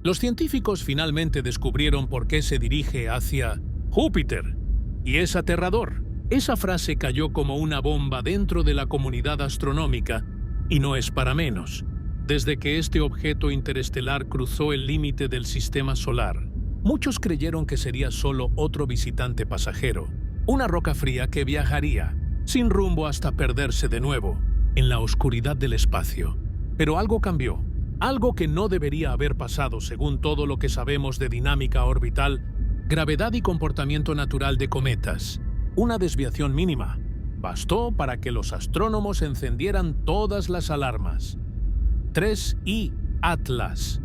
Los científicos finalmente descubrieron por qué se dirige hacia Júpiter. Y es aterrador. Esa frase cayó como una bomba dentro de la comunidad astronómica, y no es para menos. Desde que este objeto interestelar cruzó el límite del sistema solar, muchos creyeron que sería solo otro visitante pasajero, una roca fría que viajaría, sin rumbo hasta perderse de nuevo, en la oscuridad del espacio. Pero algo cambió, algo que no debería haber pasado según todo lo que sabemos de dinámica orbital, gravedad y comportamiento natural de cometas. Una desviación mínima bastó para que los astrónomos encendieran todas las alarmas. 3I Atlas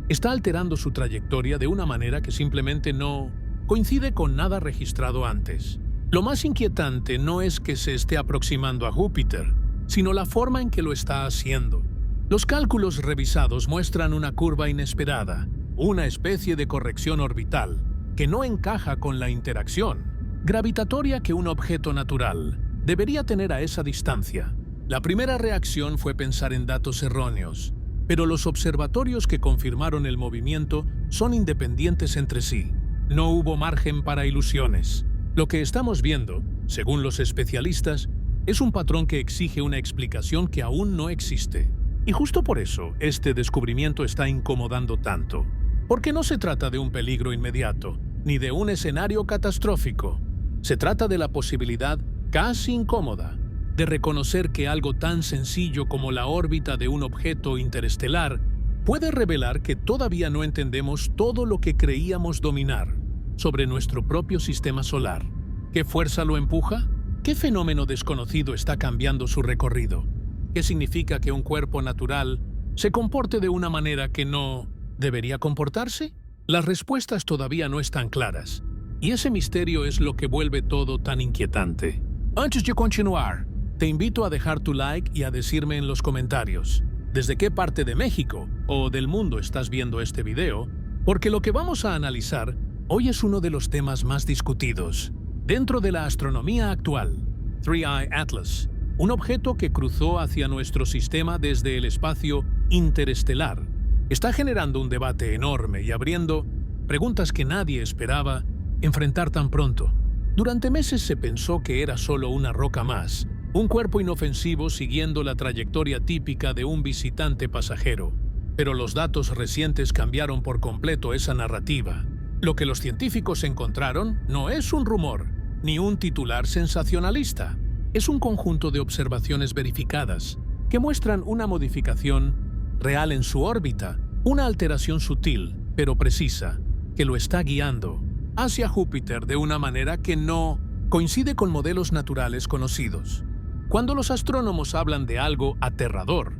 está alterando su trayectoria de una manera que simplemente no coincide con nada registrado antes. Lo más inquietante no es que se esté aproximando a Júpiter, sino la forma en que lo está haciendo. Los cálculos revisados muestran una curva inesperada, una especie de corrección orbital, que no encaja con la interacción gravitatoria que un objeto natural debería tener a esa distancia. La primera reacción fue pensar en datos erróneos, pero los observatorios que confirmaron el movimiento son independientes entre sí. No hubo margen para ilusiones. Lo que estamos viendo, según los especialistas, es un patrón que exige una explicación que aún no existe. Y justo por eso, este descubrimiento está incomodando tanto. Porque no se trata de un peligro inmediato, ni de un escenario catastrófico. Se trata de la posibilidad, casi incómoda, de reconocer que algo tan sencillo como la órbita de un objeto interestelar puede revelar que todavía no entendemos todo lo que creíamos dominar sobre nuestro propio sistema solar. ¿Qué fuerza lo empuja? ¿Qué fenómeno desconocido está cambiando su recorrido? ¿Qué significa que un cuerpo natural se comporte de una manera que no debería comportarse? Las respuestas todavía no están claras, y ese misterio es lo que vuelve todo tan inquietante. Antes de continuar, te invito a dejar tu like y a decirme en los comentarios desde qué parte de México o del mundo estás viendo este video, porque lo que vamos a analizar hoy es uno de los temas más discutidos dentro de la astronomía actual. 3I Atlas, un objeto que cruzó hacia nuestro sistema desde el espacio interestelar, está generando un debate enorme y abriendo preguntas que nadie esperaba enfrentar tan pronto. Durante meses se pensó que era solo una roca más, un cuerpo inofensivo siguiendo la trayectoria típica de un visitante pasajero. Pero los datos recientes cambiaron por completo esa narrativa. Lo que los científicos encontraron no es un rumor, ni un titular sensacionalista. Es un conjunto de observaciones verificadas que muestran una modificación real en su órbita, una alteración sutil, pero precisa, que lo está guiando hacia Júpiter de una manera que no coincide con modelos naturales conocidos. Cuando los astrónomos hablan de algo aterrador,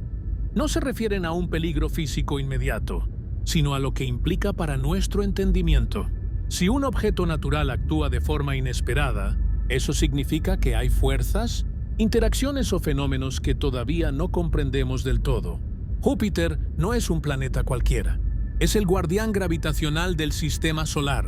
no se refieren a un peligro físico inmediato, sino a lo que implica para nuestro entendimiento. Si un objeto natural actúa de forma inesperada, eso significa que hay fuerzas, interacciones o fenómenos que todavía no comprendemos del todo. Júpiter no es un planeta cualquiera. Es el guardián gravitacional del sistema solar,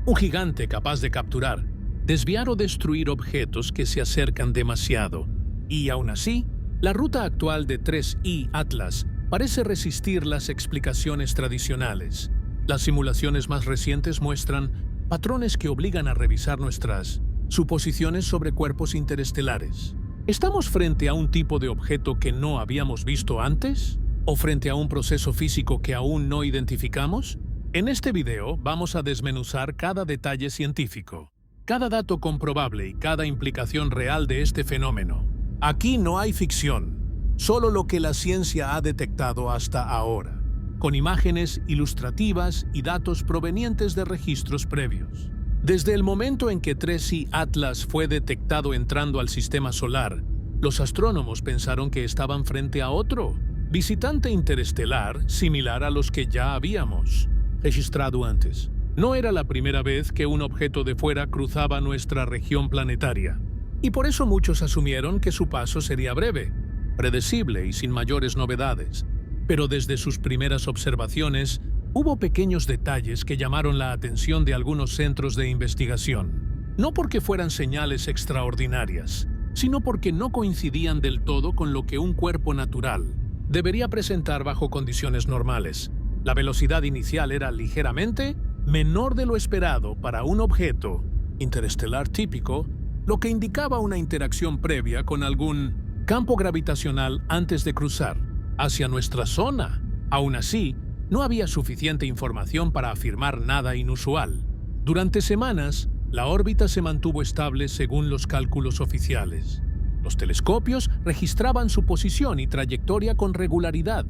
un gigante capaz de capturar, desviar o destruir objetos que se acercan demasiado. Y aún así, la ruta actual de 3I Atlas parece resistir las explicaciones tradicionales. Las simulaciones más recientes muestran patrones que obligan a revisar nuestras suposiciones sobre cuerpos interestelares. ¿Estamos frente a un tipo de objeto que no habíamos visto antes? ¿O frente a un proceso físico que aún no identificamos? En este video vamos a desmenuzar cada detalle científico, cada dato comprobable y cada implicación real de este fenómeno. Aquí no hay ficción, solo lo que la ciencia ha detectado hasta ahora, con imágenes ilustrativas y datos provenientes de registros previos. Desde el momento en que 3I Atlas fue detectado entrando al sistema solar, los astrónomos pensaron que estaban frente a otro visitante interestelar similar a los que ya habíamos registrado antes. No era la primera vez que un objeto de fuera cruzaba nuestra región planetaria, y por eso muchos asumieron que su paso sería breve, predecible y sin mayores novedades. Pero desde sus primeras observaciones, hubo pequeños detalles que llamaron la atención de algunos centros de investigación. No porque fueran señales extraordinarias, sino porque no coincidían del todo con lo que un cuerpo natural debería presentar bajo condiciones normales. La velocidad inicial era ligeramente menor de lo esperado para un objeto interestelar típico, lo que indicaba una interacción previa con algún campo gravitacional antes de cruzar hacia nuestra zona. Aún así, no había suficiente información para afirmar nada inusual. Durante semanas, la órbita se mantuvo estable según los cálculos oficiales. Los telescopios registraban su posición y trayectoria con regularidad,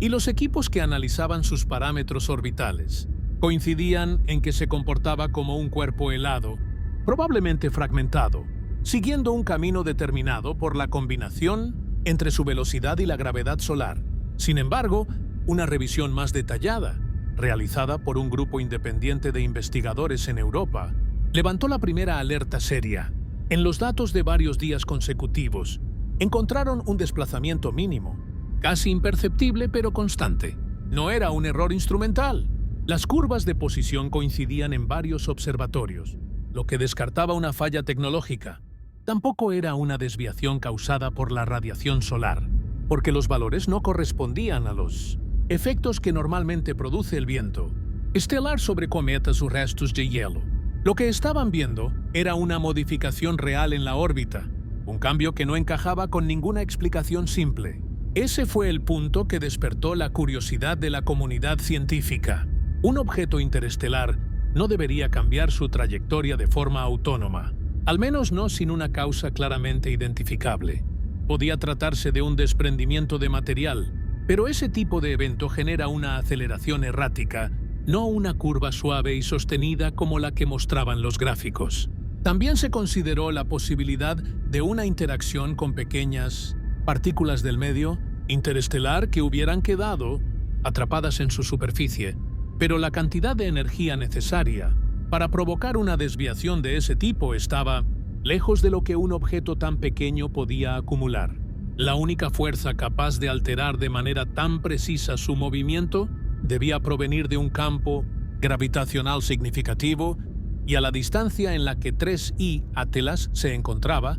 y los equipos que analizaban sus parámetros orbitales coincidían en que se comportaba como un cuerpo helado, probablemente fragmentado, siguiendo un camino determinado por la combinación entre su velocidad y la gravedad solar. Sin embargo, una revisión más detallada, realizada por un grupo independiente de investigadores en Europa, levantó la primera alerta seria. En los datos de varios días consecutivos, encontraron un desplazamiento mínimo, casi imperceptible pero constante. No era un error instrumental. Las curvas de posición coincidían en varios observatorios, lo que descartaba una falla tecnológica. Tampoco era una desviación causada por la radiación solar, porque los valores no correspondían a los efectos que normalmente produce el viento estelar sobre cometas o restos de hielo. Lo que estaban viendo era una modificación real en la órbita, un cambio que no encajaba con ninguna explicación simple. Ese fue el punto que despertó la curiosidad de la comunidad científica. Un objeto interestelar no debería cambiar su trayectoria de forma autónoma, al menos no sin una causa claramente identificable. Podía tratarse de un desprendimiento de material, pero ese tipo de evento genera una aceleración errática, no una curva suave y sostenida como la que mostraban los gráficos. También se consideró la posibilidad de una interacción con pequeñas partículas del medio interestelar que hubieran quedado atrapadas en su superficie, pero la cantidad de energía necesaria para provocar una desviación de ese tipo estaba lejos de lo que un objeto tan pequeño podía acumular. La única fuerza capaz de alterar de manera tan precisa su movimiento debía provenir de un campo gravitacional significativo, y a la distancia en la que 3I Atlas se encontraba,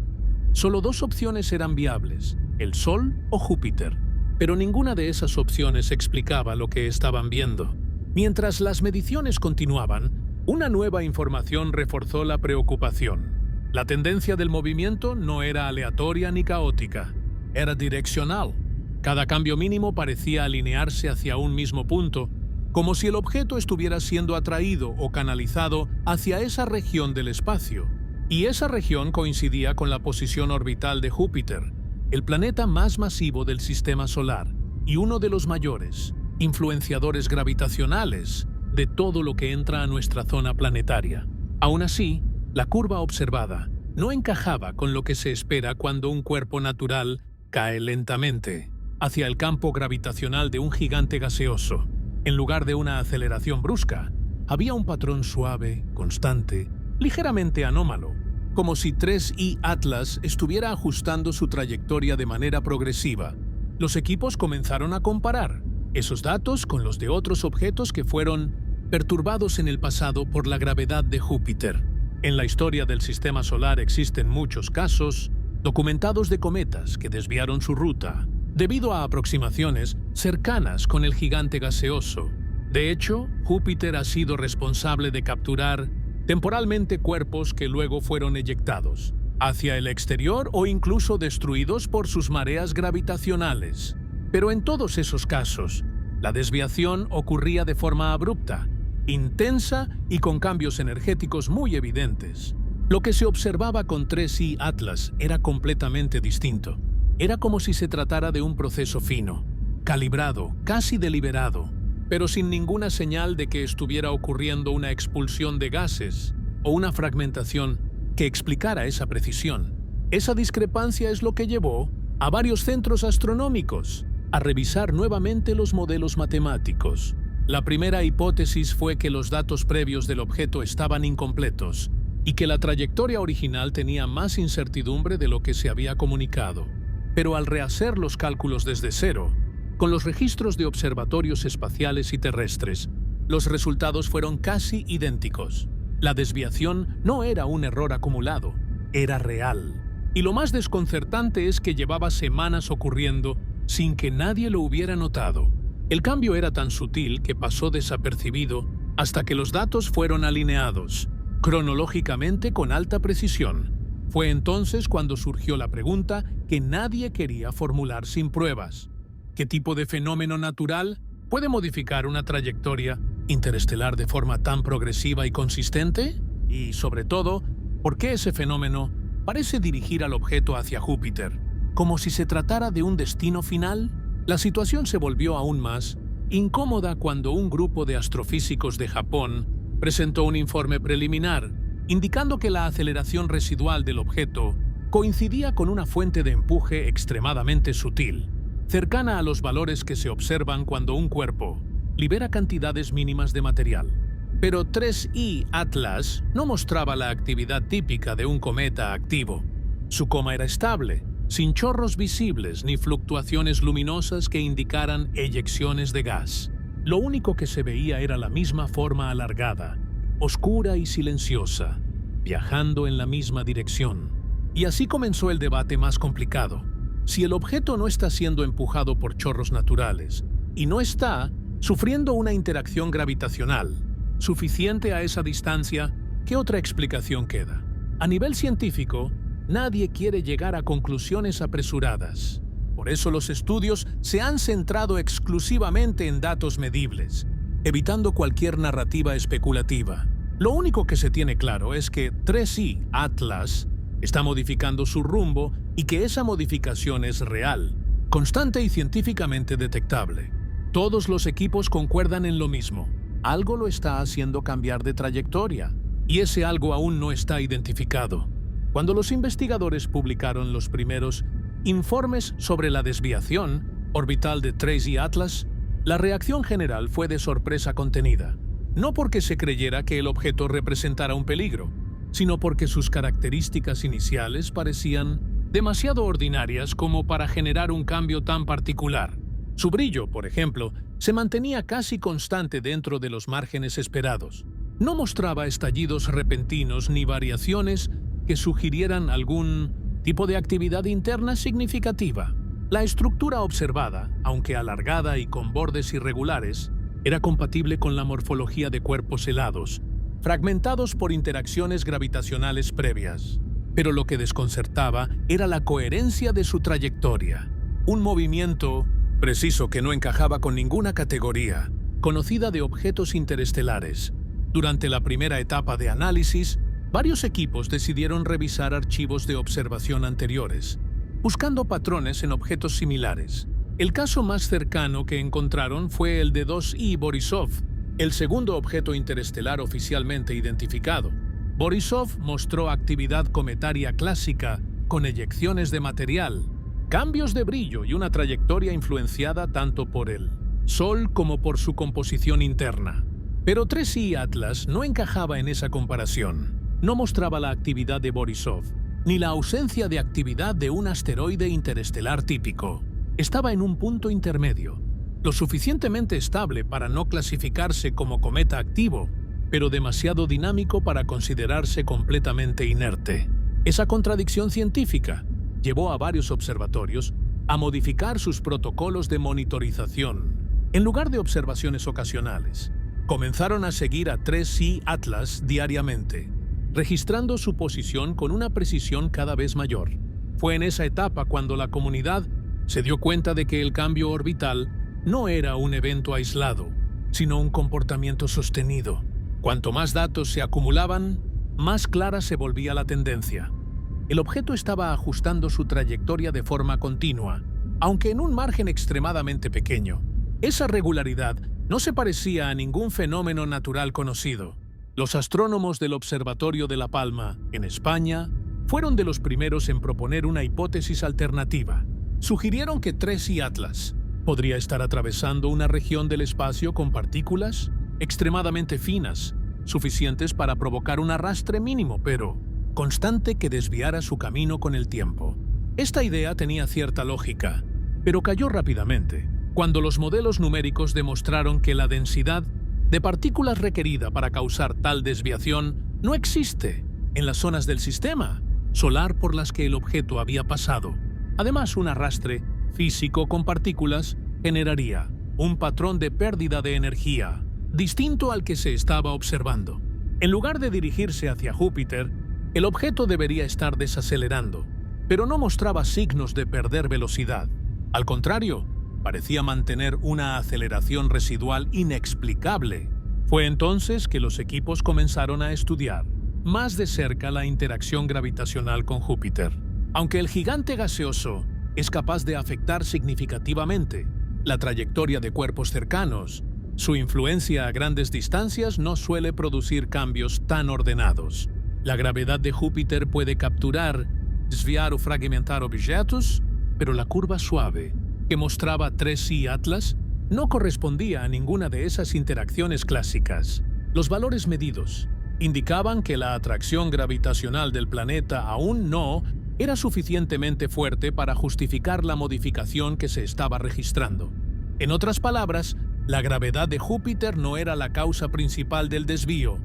solo dos opciones eran viables: el Sol o Júpiter. Pero ninguna de esas opciones explicaba lo que estaban viendo. Mientras las mediciones continuaban, una nueva información reforzó la preocupación. La tendencia del movimiento no era aleatoria ni caótica, era direccional. Cada cambio mínimo parecía alinearse hacia un mismo punto, como si el objeto estuviera siendo atraído o canalizado hacia esa región del espacio. Y esa región coincidía con la posición orbital de Júpiter, el planeta más masivo del sistema solar y uno de los mayores influenciadores gravitacionales de todo lo que entra a nuestra zona planetaria. Aún así, la curva observada no encajaba con lo que se espera cuando un cuerpo natural cae lentamente hacia el campo gravitacional de un gigante gaseoso. En lugar de una aceleración brusca, había un patrón suave, constante, ligeramente anómalo, como si 3I Atlas estuviera ajustando su trayectoria de manera progresiva. Los equipos comenzaron a comparar esos datos con los de otros objetos que fueron perturbados en el pasado por la gravedad de Júpiter. En la historia del sistema solar existen muchos casos documentados de cometas que desviaron su ruta debido a aproximaciones cercanas con el gigante gaseoso. De hecho, Júpiter ha sido responsable de capturar temporalmente cuerpos que luego fueron eyectados hacia el exterior o incluso destruidos por sus mareas gravitacionales. Pero en todos esos casos, la desviación ocurría de forma abrupta, intensa y con cambios energéticos muy evidentes. Lo que se observaba con 3I Atlas era completamente distinto. Era como si se tratara de un proceso fino, calibrado, casi deliberado, pero sin ninguna señal de que estuviera ocurriendo una expulsión de gases o una fragmentación que explicara esa precisión. Esa discrepancia es lo que llevó a varios centros astronómicos a revisar nuevamente los modelos matemáticos. La primera hipótesis fue que los datos previos del objeto estaban incompletos y que la trayectoria original tenía más incertidumbre de lo que se había comunicado. Pero al rehacer los cálculos desde cero, con los registros de observatorios espaciales y terrestres, los resultados fueron casi idénticos. La desviación no era un error acumulado, era real. Y lo más desconcertante es que llevaba semanas ocurriendo sin que nadie lo hubiera notado. El cambio era tan sutil que pasó desapercibido hasta que los datos fueron alineados, cronológicamente con alta precisión. Fue entonces cuando surgió la pregunta que nadie quería formular sin pruebas. ¿Qué tipo de fenómeno natural puede modificar una trayectoria interestelar de forma tan progresiva y consistente? Y, sobre todo, ¿por qué ese fenómeno parece dirigir al objeto hacia Júpiter, como si se tratara de un destino final? La situación se volvió aún más incómoda cuando un grupo de astrofísicos de Japón presentó un informe preliminar indicando que la aceleración residual del objeto coincidía con una fuente de empuje extremadamente sutil, cercana a los valores que se observan cuando un cuerpo libera cantidades mínimas de material. Pero 3I Atlas no mostraba la actividad típica de un cometa activo. Su coma era estable, sin chorros visibles ni fluctuaciones luminosas que indicaran eyecciones de gas. Lo único que se veía era la misma forma alargada, oscura y silenciosa, viajando en la misma dirección. Y así comenzó el debate más complicado. Si el objeto no está siendo empujado por chorros naturales y no está sufriendo una interacción gravitacional suficiente a esa distancia, ¿qué otra explicación queda? A nivel científico, nadie quiere llegar a conclusiones apresuradas. Por eso los estudios se han centrado exclusivamente en datos medibles, evitando cualquier narrativa especulativa. Lo único que se tiene claro es que 3I Atlas está modificando su rumbo y que esa modificación es real, constante y científicamente detectable. Todos los equipos concuerdan en lo mismo. Algo lo está haciendo cambiar de trayectoria, y ese algo aún no está identificado. Cuando los investigadores publicaron los primeros informes sobre la desviación orbital de 3I Atlas, la reacción general fue de sorpresa contenida. No porque se creyera que el objeto representara un peligro, sino porque sus características iniciales parecían demasiado ordinarias como para generar un cambio tan particular. Su brillo, por ejemplo, se mantenía casi constante dentro de los márgenes esperados. No mostraba estallidos repentinos ni variaciones que sugirieran algún tipo de actividad interna significativa. La estructura observada, aunque alargada y con bordes irregulares, era compatible con la morfología de cuerpos helados, fragmentados por interacciones gravitacionales previas. Pero lo que desconcertaba era la coherencia de su trayectoria. Un movimiento preciso que no encajaba con ninguna categoría conocida de objetos interestelares. Durante la primera etapa de análisis, varios equipos decidieron revisar archivos de observación anteriores, buscando patrones en objetos similares. El caso más cercano que encontraron fue el de 2I Borisov, el segundo objeto interestelar oficialmente identificado. Borisov mostró actividad cometaria clásica con eyecciones de material, cambios de brillo y una trayectoria influenciada tanto por el Sol como por su composición interna. Pero 3I Atlas no encajaba en esa comparación. No mostraba la actividad de Borisov, ni la ausencia de actividad de un asteroide interestelar típico. Estaba en un punto intermedio, lo suficientemente estable para no clasificarse como cometa activo, pero demasiado dinámico para considerarse completamente inerte. Esa contradicción científica llevó a varios observatorios a modificar sus protocolos de monitorización. En lugar de observaciones ocasionales, comenzaron a seguir a 3I Atlas diariamente, registrando su posición con una precisión cada vez mayor. Fue en esa etapa cuando la comunidad se dio cuenta de que el cambio orbital no era un evento aislado, sino un comportamiento sostenido. Cuanto más datos se acumulaban, más clara se volvía la tendencia. El objeto estaba ajustando su trayectoria de forma continua, aunque en un margen extremadamente pequeño. Esa regularidad no se parecía a ningún fenómeno natural conocido. Los astrónomos del Observatorio de La Palma, en España, fueron de los primeros en proponer una hipótesis alternativa. Sugirieron que 3I Atlas podría estar atravesando una región del espacio con partículas extremadamente finas, suficientes para provocar un arrastre mínimo, pero constante que desviara su camino con el tiempo. Esta idea tenía cierta lógica, pero cayó rápidamente cuando los modelos numéricos demostraron que la densidad de partículas requerida para causar tal desviación no existe en las zonas del sistema solar por las que el objeto había pasado. Además, un arrastre físico con partículas generaría un patrón de pérdida de energía, distinto al que se estaba observando. En lugar de dirigirse hacia Júpiter, el objeto debería estar desacelerando, pero no mostraba signos de perder velocidad. Al contrario, parecía mantener una aceleración residual inexplicable. Fue entonces que los equipos comenzaron a estudiar más de cerca la interacción gravitacional con Júpiter. Aunque el gigante gaseoso es capaz de afectar significativamente la trayectoria de cuerpos cercanos, su influencia a grandes distancias no suele producir cambios tan ordenados. La gravedad de Júpiter puede capturar, desviar o fragmentar objetos, pero la curva suave que mostraba 3i Atlas no correspondía a ninguna de esas interacciones clásicas. Los valores medidos indicaban que la atracción gravitacional del planeta aún no era suficientemente fuerte para justificar la modificación que se estaba registrando. En otras palabras, la gravedad de Júpiter no era la causa principal del desvío,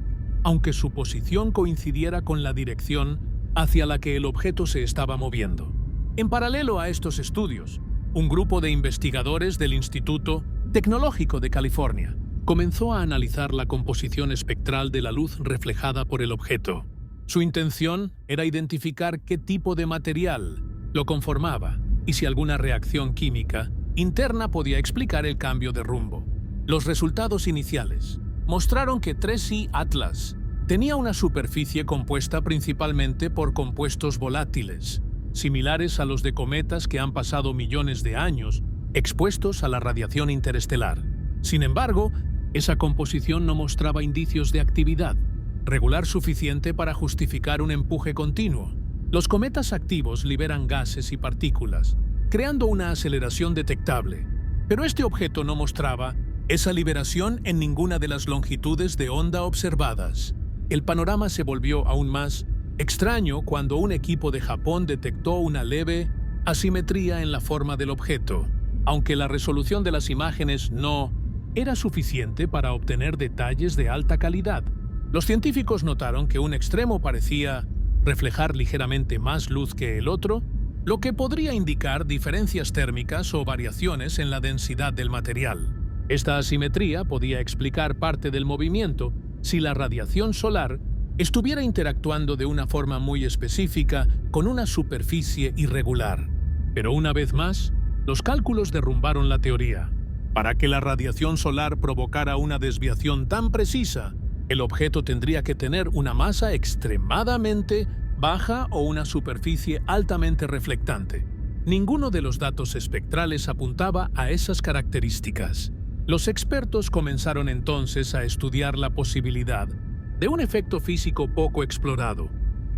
aunque su posición coincidiera con la dirección hacia la que el objeto se estaba moviendo. En paralelo a estos estudios, un grupo de investigadores del Instituto Tecnológico de California comenzó a analizar la composición espectral de la luz reflejada por el objeto. Su intención era identificar qué tipo de material lo conformaba y si alguna reacción química interna podía explicar el cambio de rumbo. Los resultados iniciales mostraron que 3i Atlas tenía una superficie compuesta principalmente por compuestos volátiles, similares a los de cometas que han pasado millones de años expuestos a la radiación interestelar. Sin embargo, esa composición no mostraba indicios de actividad regular suficiente para justificar un empuje continuo. Los cometas activos liberan gases y partículas, creando una aceleración detectable, pero este objeto no mostraba esa liberación en ninguna de las longitudes de onda observadas. El panorama se volvió aún más extraño cuando un equipo de Japón detectó una leve asimetría en la forma del objeto, aunque la resolución de las imágenes no era suficiente para obtener detalles de alta calidad. Los científicos notaron que un extremo parecía reflejar ligeramente más luz que el otro, lo que podría indicar diferencias térmicas o variaciones en la densidad del material. Esta asimetría podía explicar parte del movimiento si la radiación solar estuviera interactuando de una forma muy específica con una superficie irregular. Pero una vez más, los cálculos derrumbaron la teoría. Para que la radiación solar provocara una desviación tan precisa, el objeto tendría que tener una masa extremadamente baja o una superficie altamente reflectante. Ninguno de los datos espectrales apuntaba a esas características. Los expertos comenzaron entonces a estudiar la posibilidad de un efecto físico poco explorado,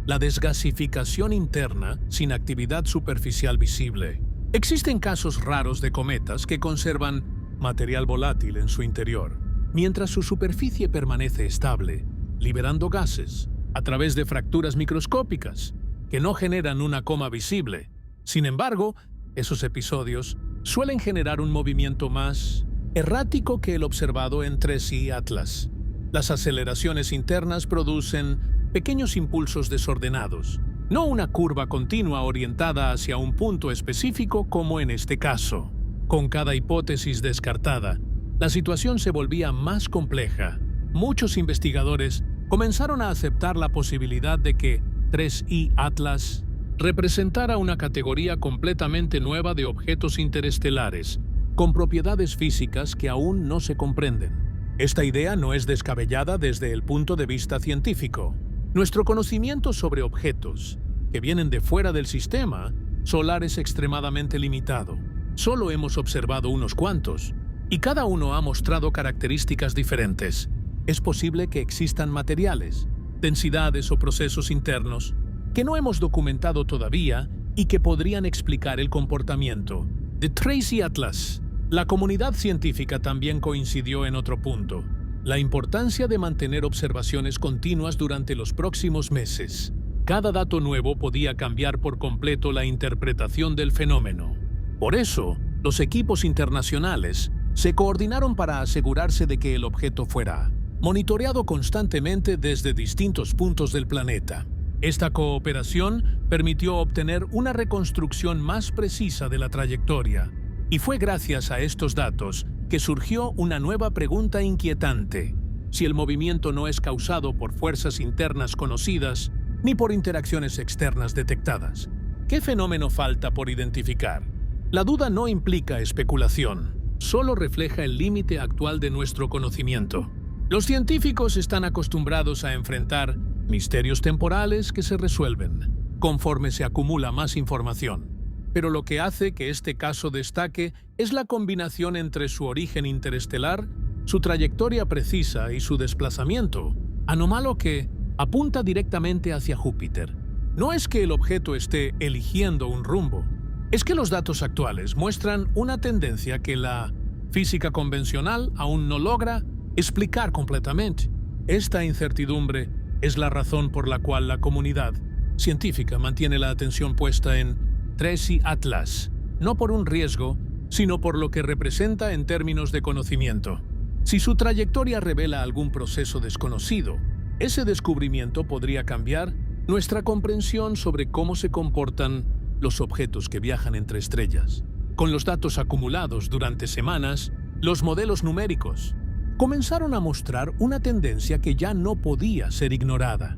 la desgasificación interna sin actividad superficial visible. Existen casos raros de cometas que conservan material volátil en su interior, mientras su superficie permanece estable, liberando gases a través de fracturas microscópicas que no generan una coma visible. Sin embargo, esos episodios suelen generar un movimiento más errático que el observado en 3i Atlas. Las aceleraciones internas producen pequeños impulsos desordenados, no una curva continua orientada hacia un punto específico como en este caso. Con cada hipótesis descartada, la situación se volvía más compleja. Muchos investigadores comenzaron a aceptar la posibilidad de que 3i Atlas representara una categoría completamente nueva de objetos interestelares, con propiedades físicas que aún no se comprenden. Esta idea no es descabellada desde el punto de vista científico. Nuestro conocimiento sobre objetos que vienen de fuera del sistema solar es extremadamente limitado. Solo hemos observado unos cuantos, y cada uno ha mostrado características diferentes. Es posible que existan materiales, densidades o procesos internos que no hemos documentado todavía y que podrían explicar el comportamiento de 3i Atlas. La comunidad científica también coincidió en otro punto: la importancia de mantener observaciones continuas durante los próximos meses. Cada dato nuevo podía cambiar por completo la interpretación del fenómeno. Por eso, los equipos internacionales se coordinaron para asegurarse de que el objeto fuera monitoreado constantemente desde distintos puntos del planeta. Esta cooperación permitió obtener una reconstrucción más precisa de la trayectoria, y fue gracias a estos datos que surgió una nueva pregunta inquietante. Si el movimiento no es causado por fuerzas internas conocidas ni por interacciones externas detectadas, ¿qué fenómeno falta por identificar? La duda no implica especulación, solo refleja el límite actual de nuestro conocimiento. Los científicos están acostumbrados a enfrentar misterios temporales que se resuelven conforme se acumula más información. Pero lo que hace que este caso destaque es la combinación entre su origen interestelar, su trayectoria precisa y su desplazamiento, anómalo que apunta directamente hacia Júpiter. No es que el objeto esté eligiendo un rumbo, es que los datos actuales muestran una tendencia que la física convencional aún no logra explicar completamente. Esta incertidumbre es la razón por la cual la comunidad científica mantiene la atención puesta en 3I Atlas, no por un riesgo, sino por lo que representa en términos de conocimiento. Si su trayectoria revela algún proceso desconocido, ese descubrimiento podría cambiar nuestra comprensión sobre cómo se comportan los objetos que viajan entre estrellas. Con los datos acumulados durante semanas, los modelos numéricos comenzaron a mostrar una tendencia que ya no podía ser ignorada.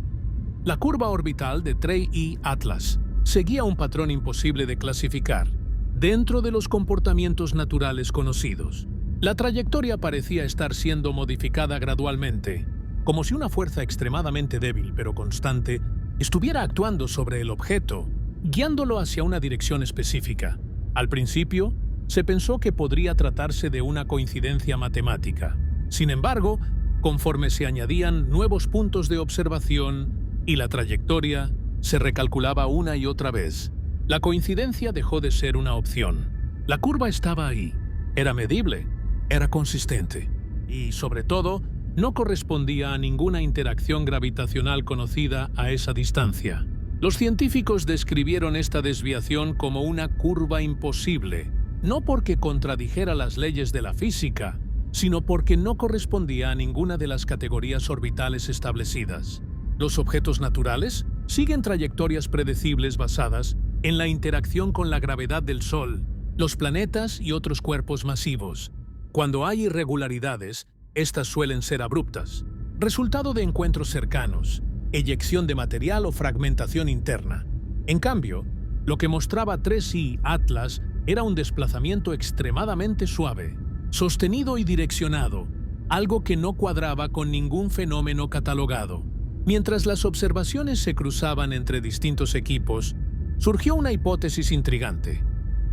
La curva orbital de 3I Atlas seguía un patrón imposible de clasificar dentro de los comportamientos naturales conocidos. La trayectoria parecía estar siendo modificada gradualmente, como si una fuerza extremadamente débil pero constante estuviera actuando sobre el objeto, guiándolo hacia una dirección específica. Al principio, se pensó que podría tratarse de una coincidencia matemática. Sin embargo, conforme se añadían nuevos puntos de observación y la trayectoria se recalculaba una y otra vez, la coincidencia dejó de ser una opción. La curva estaba ahí, era medible, era consistente y, sobre todo, no correspondía a ninguna interacción gravitacional conocida a esa distancia. Los científicos describieron esta desviación como una curva imposible, no porque contradijera las leyes de la física, sino porque no correspondía a ninguna de las categorías orbitales establecidas. Los objetos naturales siguen trayectorias predecibles basadas en la interacción con la gravedad del Sol, los planetas y otros cuerpos masivos. Cuando hay irregularidades, estas suelen ser abruptas, resultado de encuentros cercanos, eyección de material o fragmentación interna. En cambio, lo que mostraba 3I Atlas era un desplazamiento extremadamente suave, sostenido y direccionado, algo que no cuadraba con ningún fenómeno catalogado. Mientras las observaciones se cruzaban entre distintos equipos, surgió una hipótesis intrigante: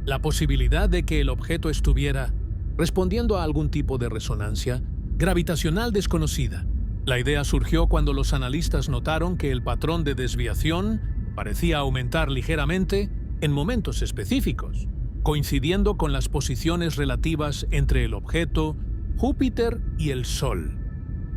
la posibilidad de que el objeto estuviera respondiendo a algún tipo de resonancia gravitacional desconocida. La idea surgió cuando los analistas notaron que el patrón de desviación parecía aumentar ligeramente en momentos específicos, coincidiendo con las posiciones relativas entre el objeto, Júpiter y el Sol.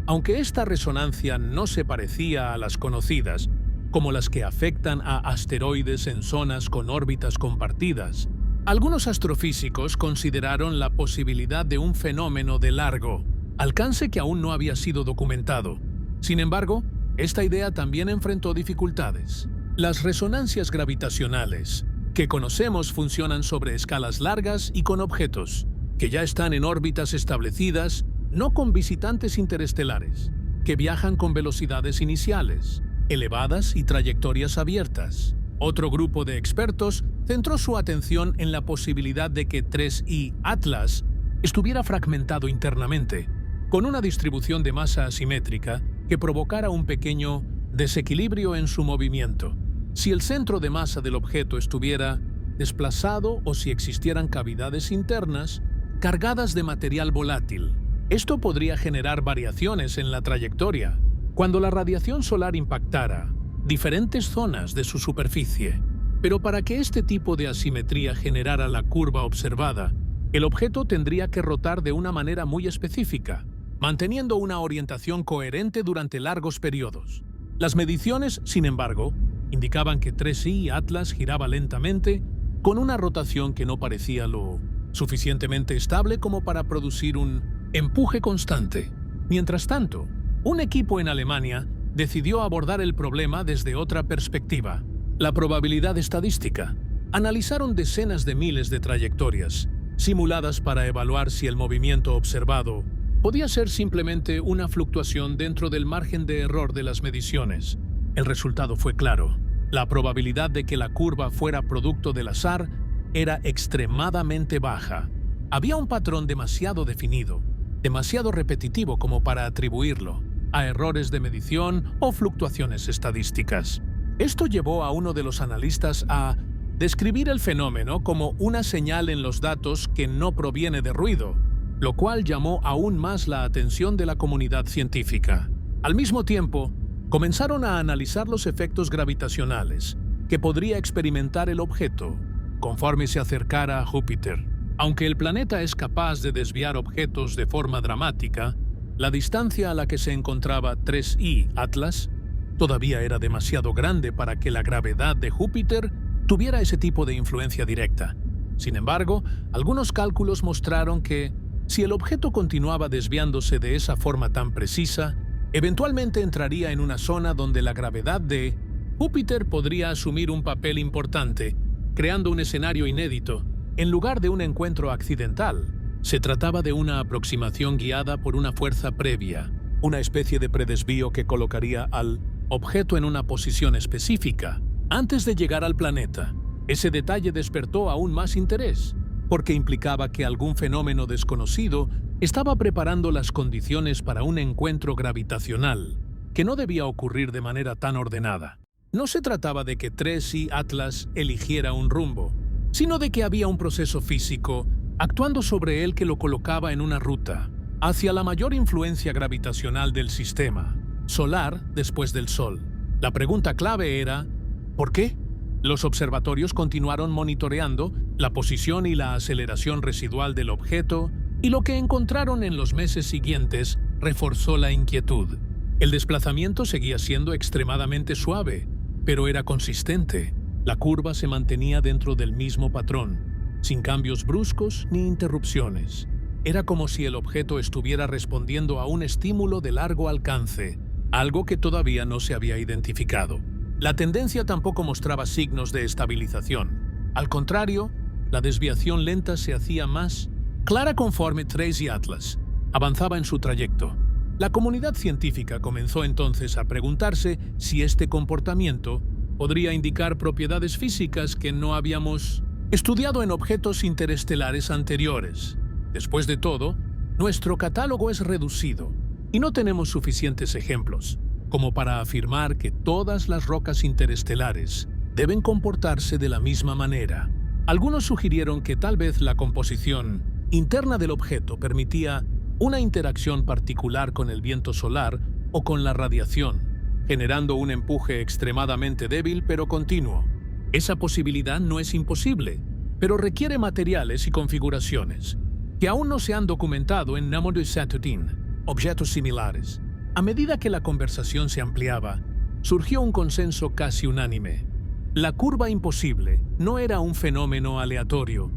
Aunque esta resonancia no se parecía a las conocidas, como las que afectan a asteroides en zonas con órbitas compartidas, algunos astrofísicos consideraron la posibilidad de un fenómeno de largo alcance que aún no había sido documentado. Sin embargo, esta idea también enfrentó dificultades. Las resonancias gravitacionales que conocemos funcionan sobre escalas largas y con objetos que ya están en órbitas establecidas, no con visitantes interestelares, que viajan con velocidades iniciales, elevadas y trayectorias abiertas. Otro grupo de expertos centró su atención en la posibilidad de que 3I Atlas estuviera fragmentado internamente, con una distribución de masa asimétrica que provocara un pequeño desequilibrio en su movimiento. Si el centro de masa del objeto estuviera desplazado o si existieran cavidades internas cargadas de material volátil, esto podría generar variaciones en la trayectoria cuando la radiación solar impactara diferentes zonas de su superficie. Pero para que este tipo de asimetría generara la curva observada, el objeto tendría que rotar de una manera muy específica, manteniendo una orientación coherente durante largos periodos. Las mediciones, sin embargo, indicaban que 3I Atlas giraba lentamente, con una rotación que no parecía lo suficientemente estable como para producir un empuje constante. Mientras tanto, un equipo en Alemania decidió abordar el problema desde otra perspectiva: la probabilidad estadística. Analizaron decenas de miles de trayectorias, simuladas para evaluar si el movimiento observado podía ser simplemente una fluctuación dentro del margen de error de las mediciones. El resultado fue claro. La probabilidad de que la curva fuera producto del azar era extremadamente baja. Había un patrón demasiado definido, demasiado repetitivo como para atribuirlo a errores de medición o fluctuaciones estadísticas. Esto llevó a uno de los analistas a describir el fenómeno como una señal en los datos que no proviene de ruido, lo cual llamó aún más la atención de la comunidad científica. Al mismo tiempo, comenzaron a analizar los efectos gravitacionales que podría experimentar el objeto conforme se acercara a Júpiter. Aunque el planeta es capaz de desviar objetos de forma dramática, la distancia a la que se encontraba 3I Atlas todavía era demasiado grande para que la gravedad de Júpiter tuviera ese tipo de influencia directa. Sin embargo, algunos cálculos mostraron que, si el objeto continuaba desviándose de esa forma tan precisa, eventualmente entraría en una zona donde la gravedad de Júpiter podría asumir un papel importante, creando un escenario inédito. En lugar de un encuentro accidental, se trataba de una aproximación guiada por una fuerza previa, una especie de predesvío que colocaría al objeto en una posición específica antes de llegar al planeta. Ese detalle despertó aún más interés, porque implicaba que algún fenómeno desconocido estaba preparando las condiciones para un encuentro gravitacional, que no debía ocurrir de manera tan ordenada. No se trataba de que 3I Atlas eligiera un rumbo, sino de que había un proceso físico actuando sobre él que lo colocaba en una ruta hacia la mayor influencia gravitacional del sistema solar después del Sol. La pregunta clave era, ¿por qué? Los observatorios continuaron monitoreando la posición y la aceleración residual del objeto, y lo que encontraron en los meses siguientes reforzó la inquietud. El desplazamiento seguía siendo extremadamente suave, pero era consistente. La curva se mantenía dentro del mismo patrón, sin cambios bruscos ni interrupciones. Era como si el objeto estuviera respondiendo a un estímulo de largo alcance, algo que todavía no se había identificado. La tendencia tampoco mostraba signos de estabilización. Al contrario, la desviación lenta se hacía más clara conforme 3I Atlas avanzaba en su trayecto. La comunidad científica comenzó entonces a preguntarse si este comportamiento podría indicar propiedades físicas que no habíamos estudiado en objetos interestelares anteriores. Después de todo, nuestro catálogo es reducido y no tenemos suficientes ejemplos como para afirmar que todas las rocas interestelares deben comportarse de la misma manera. Algunos sugirieron que tal vez la composición interna del objeto permitía una interacción particular con el viento solar o con la radiación, generando un empuje extremadamente débil pero continuo. Esa posibilidad no es imposible, pero requiere materiales y configuraciones que aún no se han documentado en Nemo de Saturnin, objetos similares. A medida que la conversación se ampliaba, surgió un consenso casi unánime. La curva imposible no era un fenómeno aleatorio,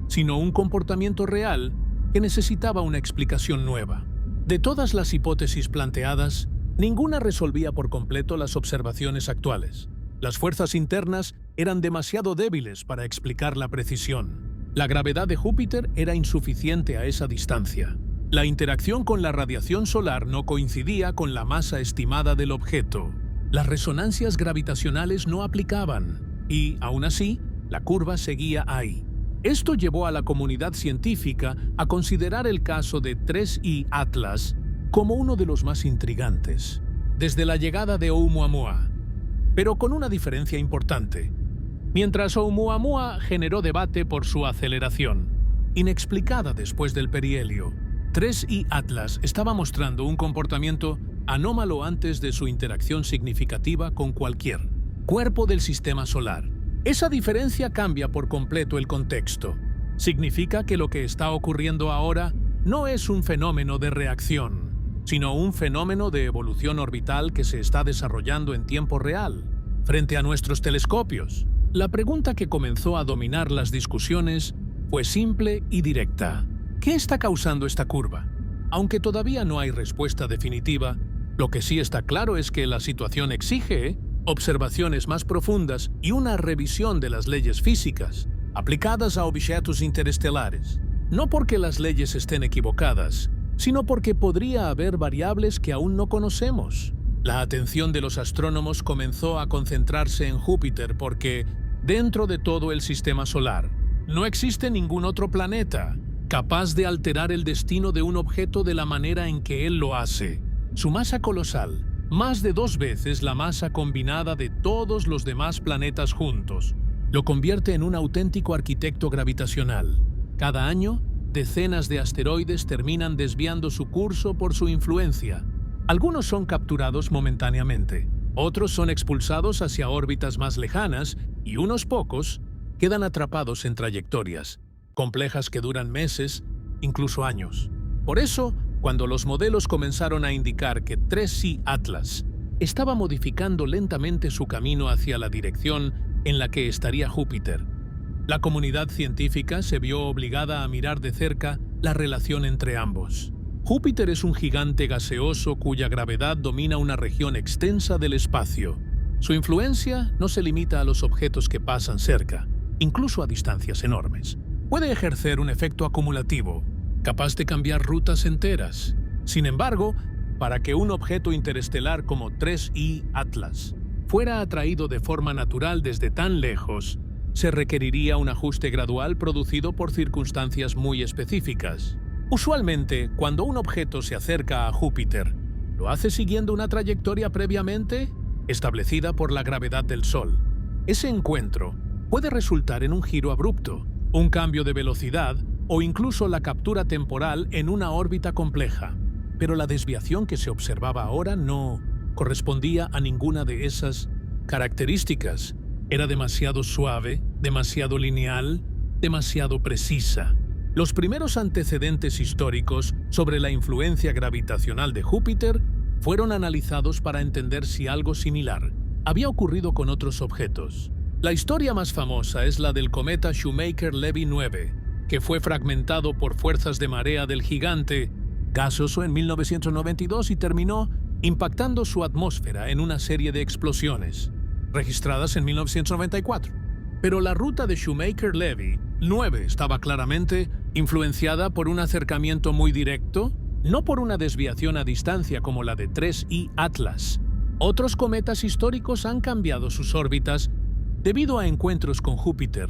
sino un comportamiento real que necesitaba una explicación nueva. De todas las hipótesis planteadas, ninguna resolvía por completo las observaciones actuales. Las fuerzas internas eran demasiado débiles para explicar la precisión. La gravedad de Júpiter era insuficiente a esa distancia. La interacción con la radiación solar no coincidía con la masa estimada del objeto. Las resonancias gravitacionales no aplicaban, y, aún así, la curva seguía ahí. Esto llevó a la comunidad científica a considerar el caso de 3I Atlas como uno de los más intrigantes, desde la llegada de Oumuamua, pero con una diferencia importante. Mientras Oumuamua generó debate por su aceleración, inexplicada después del perihelio, 3I Atlas estaba mostrando un comportamiento anómalo antes de su interacción significativa con cualquier cuerpo del sistema solar. Esa diferencia cambia por completo el contexto. Significa que lo que está ocurriendo ahora no es un fenómeno de reacción, sino un fenómeno de evolución orbital que se está desarrollando en tiempo real, frente a nuestros telescopios. La pregunta que comenzó a dominar las discusiones fue simple y directa. ¿Qué está causando esta curva? Aunque todavía no hay respuesta definitiva, lo que sí está claro es que la situación exige observaciones más profundas y una revisión de las leyes físicas aplicadas a objetos interestelares. no porque las leyes estén equivocadas, sino porque podría haber variables que aún no conocemos. La atención de los astrónomos comenzó a concentrarse en Júpiter porque, dentro de todo el sistema solar, no existe ningún otro planeta capaz de alterar el destino de un objeto de la manera en que él lo hace. Su masa colosal, más de 2 veces la masa combinada de todos los demás planetas juntos, lo convierte en un auténtico arquitecto gravitacional. Cada año, decenas de asteroides terminan desviando su curso por su influencia. Algunos son capturados momentáneamente, otros son expulsados hacia órbitas más lejanas y unos pocos quedan atrapados en trayectorias complejas que duran meses, incluso años. Por eso, cuando los modelos comenzaron a indicar que 3C Atlas estaba modificando lentamente su camino hacia la dirección en la que estaría Júpiter, la comunidad científica se vio obligada a mirar de cerca la relación entre ambos. Júpiter es un gigante gaseoso cuya gravedad domina una región extensa del espacio. Su influencia no se limita a los objetos que pasan cerca, incluso a distancias enormes. Puede ejercer un efecto acumulativo, capaz de cambiar rutas enteras. Sin embargo, para que un objeto interestelar como 3I Atlas fuera atraído de forma natural desde tan lejos, se requeriría un ajuste gradual producido por circunstancias muy específicas. Usualmente, cuando un objeto se acerca a Júpiter, lo hace siguiendo una trayectoria previamente establecida por la gravedad del Sol. Ese encuentro puede resultar en un giro abrupto, un cambio de velocidad o incluso la captura temporal en una órbita compleja. Pero la desviación que se observaba ahora no correspondía a ninguna de esas características. Era demasiado suave, demasiado lineal, demasiado precisa. Los primeros antecedentes históricos sobre la influencia gravitacional de Júpiter fueron analizados para entender si algo similar había ocurrido con otros objetos. La historia más famosa es la del cometa Shoemaker-Levy 9, que fue fragmentado por fuerzas de marea del gigante gaseoso en 1992 y terminó impactando su atmósfera en una serie de explosiones, registradas en 1994. Pero la ruta de Shoemaker-Levy 9 estaba claramente influenciada por un acercamiento muy directo, no por una desviación a distancia como la de 3I Atlas. Otros cometas históricos han cambiado sus órbitas debido a encuentros con Júpiter,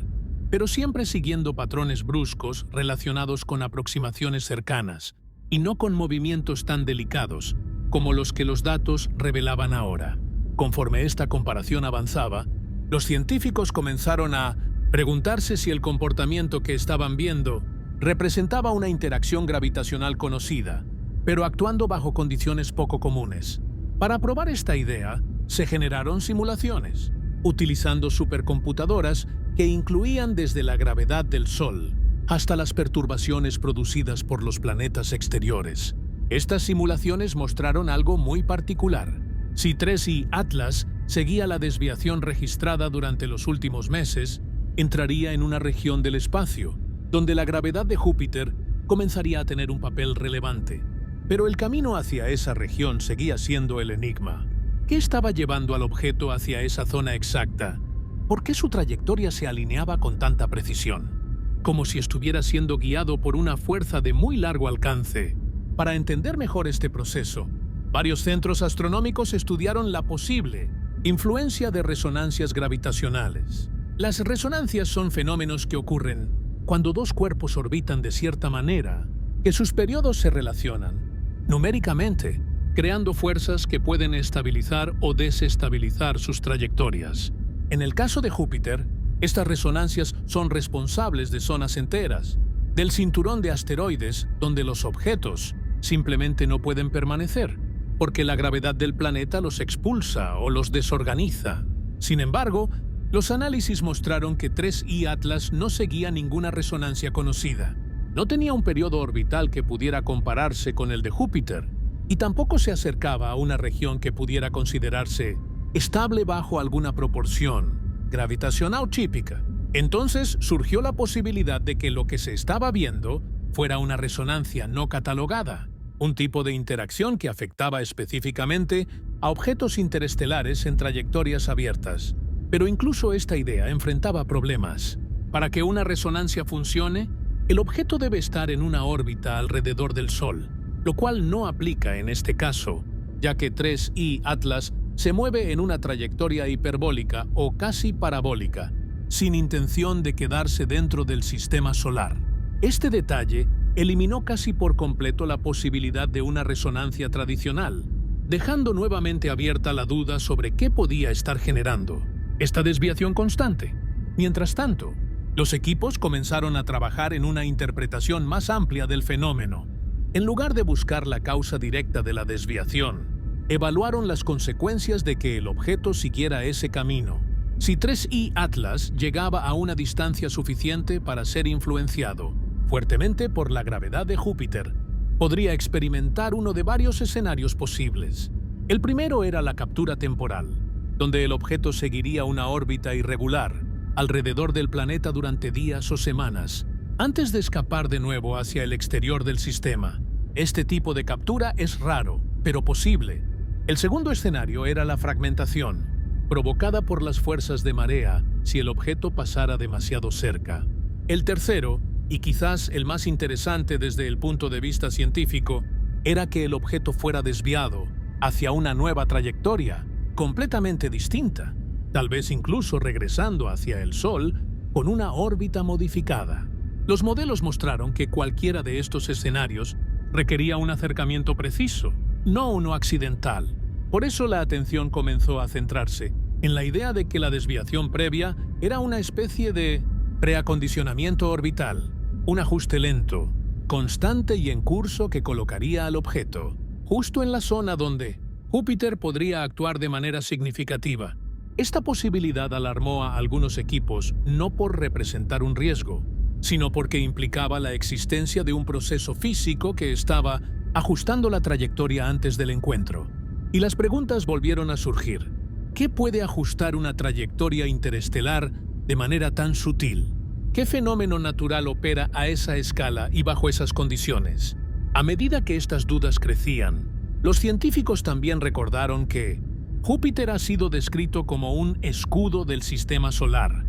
pero siempre siguiendo patrones bruscos relacionados con aproximaciones cercanas y no con movimientos tan delicados como los que los datos revelaban ahora. Conforme esta comparación avanzaba, los científicos comenzaron a preguntarse si el comportamiento que estaban viendo representaba una interacción gravitacional conocida, pero actuando bajo condiciones poco comunes. Para probar esta idea, se generaron simulaciones, utilizando supercomputadoras que incluían desde la gravedad del Sol hasta las perturbaciones producidas por los planetas exteriores. Estas simulaciones mostraron algo muy particular. Si 3I Atlas seguía la desviación registrada durante los últimos meses, entraría en una región del espacio, donde la gravedad de Júpiter comenzaría a tener un papel relevante. Pero el camino hacia esa región seguía siendo el enigma. ¿Qué estaba llevando al objeto hacia esa zona exacta? ¿Por qué su trayectoria se alineaba con tanta precisión? Como si estuviera siendo guiado por una fuerza de muy largo alcance. Para entender mejor este proceso, varios centros astronómicos estudiaron la posible influencia de resonancias gravitacionales. Las resonancias son fenómenos que ocurren cuando dos cuerpos orbitan de cierta manera, que sus periodos se relacionan numéricamente, creando fuerzas que pueden estabilizar o desestabilizar sus trayectorias. En el caso de Júpiter, estas resonancias son responsables de zonas enteras, del cinturón de asteroides donde los objetos simplemente no pueden permanecer, porque la gravedad del planeta los expulsa o los desorganiza. Sin embargo, los análisis mostraron que 3I Atlas no seguía ninguna resonancia conocida. No tenía un periodo orbital que pudiera compararse con el de Júpiter, y tampoco se acercaba a una región que pudiera considerarse estable bajo alguna proporción gravitacional típica. Entonces surgió la posibilidad de que lo que se estaba viendo fuera una resonancia no catalogada, un tipo de interacción que afectaba específicamente a objetos interestelares en trayectorias abiertas. Pero incluso esta idea enfrentaba problemas. Para que una resonancia funcione, El objeto debe estar en una órbita alrededor del Sol, lo cual no aplica en este caso, ya que 3I Atlas se mueve en una trayectoria hiperbólica o casi parabólica, sin intención de quedarse dentro del sistema solar. Este detalle eliminó casi por completo la posibilidad de una resonancia tradicional, dejando nuevamente abierta la duda sobre qué podía estar generando esta desviación constante. Mientras tanto, los equipos comenzaron a trabajar en una interpretación más amplia del fenómeno. En lugar de buscar la causa directa de la desviación, evaluaron las consecuencias de que el objeto siguiera ese camino. Si 3I Atlas llegaba a una distancia suficiente para ser influenciado fuertemente por la gravedad de Júpiter, podría experimentar uno de varios escenarios posibles. El primero era la captura temporal, donde el objeto seguiría una órbita irregular alrededor del planeta durante días o semanas, antes de escapar de nuevo hacia el exterior del sistema. Este tipo de captura es raro, pero posible. El segundo escenario era la fragmentación, provocada por las fuerzas de marea si el objeto pasara demasiado cerca. El tercero, y quizás el más interesante desde el punto de vista científico, era que el objeto fuera desviado hacia una nueva trayectoria, completamente distinta, tal vez incluso regresando hacia el Sol con una órbita modificada. Los modelos mostraron que cualquiera de estos escenarios requería un acercamiento preciso, no uno accidental. Por eso la atención comenzó a centrarse en la idea de que la desviación previa era una especie de preacondicionamiento orbital, un ajuste lento, constante y en curso que colocaría al objeto justo en la zona donde Júpiter podría actuar de manera significativa. Esta posibilidad alarmó a algunos equipos no por representar un riesgo, sino porque implicaba la existencia de un proceso físico que estaba ajustando la trayectoria antes del encuentro. Y las preguntas volvieron a surgir. ¿Qué puede ajustar una trayectoria interestelar de manera tan sutil? ¿Qué fenómeno natural opera a esa escala y bajo esas condiciones? A medida que estas dudas crecían, los científicos también recordaron que Júpiter ha sido descrito como un escudo del sistema solar,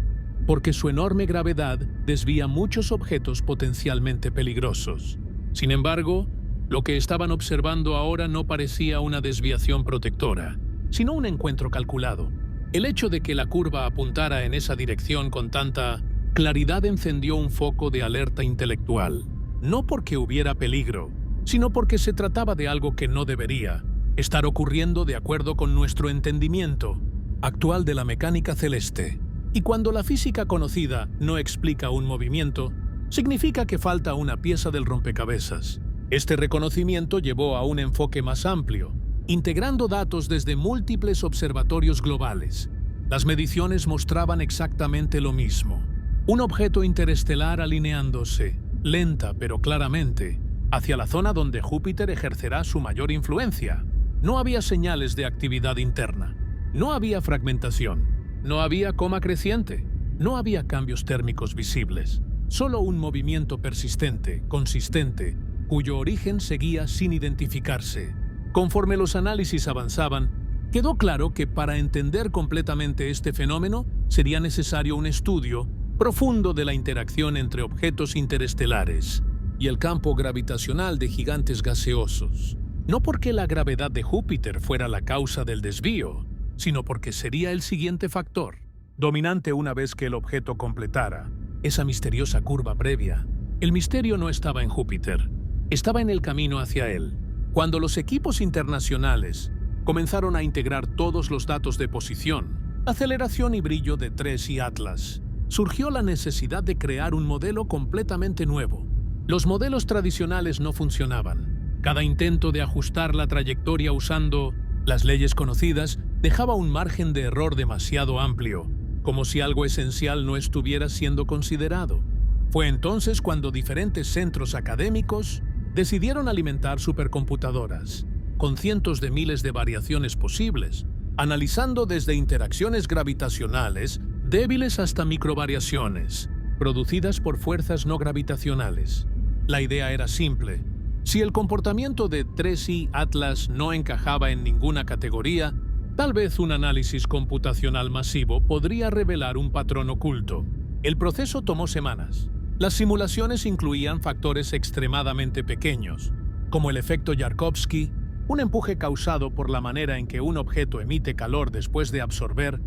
porque su enorme gravedad desvía muchos objetos potencialmente peligrosos. Sin embargo, lo que estaban observando ahora no parecía una desviación protectora, sino un encuentro calculado. El hecho de que la curva apuntara en esa dirección con tanta claridad encendió un foco de alerta intelectual, no porque hubiera peligro, sino porque se trataba de algo que no debería estar ocurriendo de acuerdo con nuestro entendimiento actual de la mecánica celeste. Y cuando la física conocida no explica un movimiento, significa que falta una pieza del rompecabezas. Este reconocimiento llevó a un enfoque más amplio, integrando datos desde múltiples observatorios globales. Las mediciones mostraban exactamente lo mismo. Un objeto interestelar alineándose, lenta pero claramente, hacia la zona donde Júpiter ejercerá su mayor influencia. No había señales de actividad interna, no había fragmentación, no había coma creciente, no había cambios térmicos visibles, solo un movimiento persistente, consistente, cuyo origen seguía sin identificarse. Conforme los análisis avanzaban, quedó claro que para entender completamente este fenómeno sería necesario un estudio profundo de la interacción entre objetos interestelares y el campo gravitacional de gigantes gaseosos. No porque la gravedad de Júpiter fuera la causa del desvío, sino porque sería el siguiente factor, dominante una vez que el objeto completara esa misteriosa curva previa. El misterio no estaba en Júpiter, estaba en el camino hacia él. Cuando los equipos internacionales comenzaron a integrar todos los datos de posición, aceleración y brillo de 3I Atlas, surgió la necesidad de crear un modelo completamente nuevo. Los modelos tradicionales no funcionaban. Cada intento de ajustar la trayectoria usando las leyes conocidas dejaba un margen de error demasiado amplio, como si algo esencial no estuviera siendo considerado. Fue entonces cuando diferentes centros académicos decidieron alimentar supercomputadoras, con cientos de miles de variaciones posibles, analizando desde interacciones gravitacionales débiles hasta microvariaciones, producidas por fuerzas no gravitacionales. La idea era simple. Si el comportamiento de 3I Atlas no encajaba en ninguna categoría, tal vez un análisis computacional masivo podría revelar un patrón oculto. El proceso tomó semanas. Las simulaciones incluían factores extremadamente pequeños, como el efecto Yarkovsky, un empuje causado por la manera en que un objeto emite calor después de absorber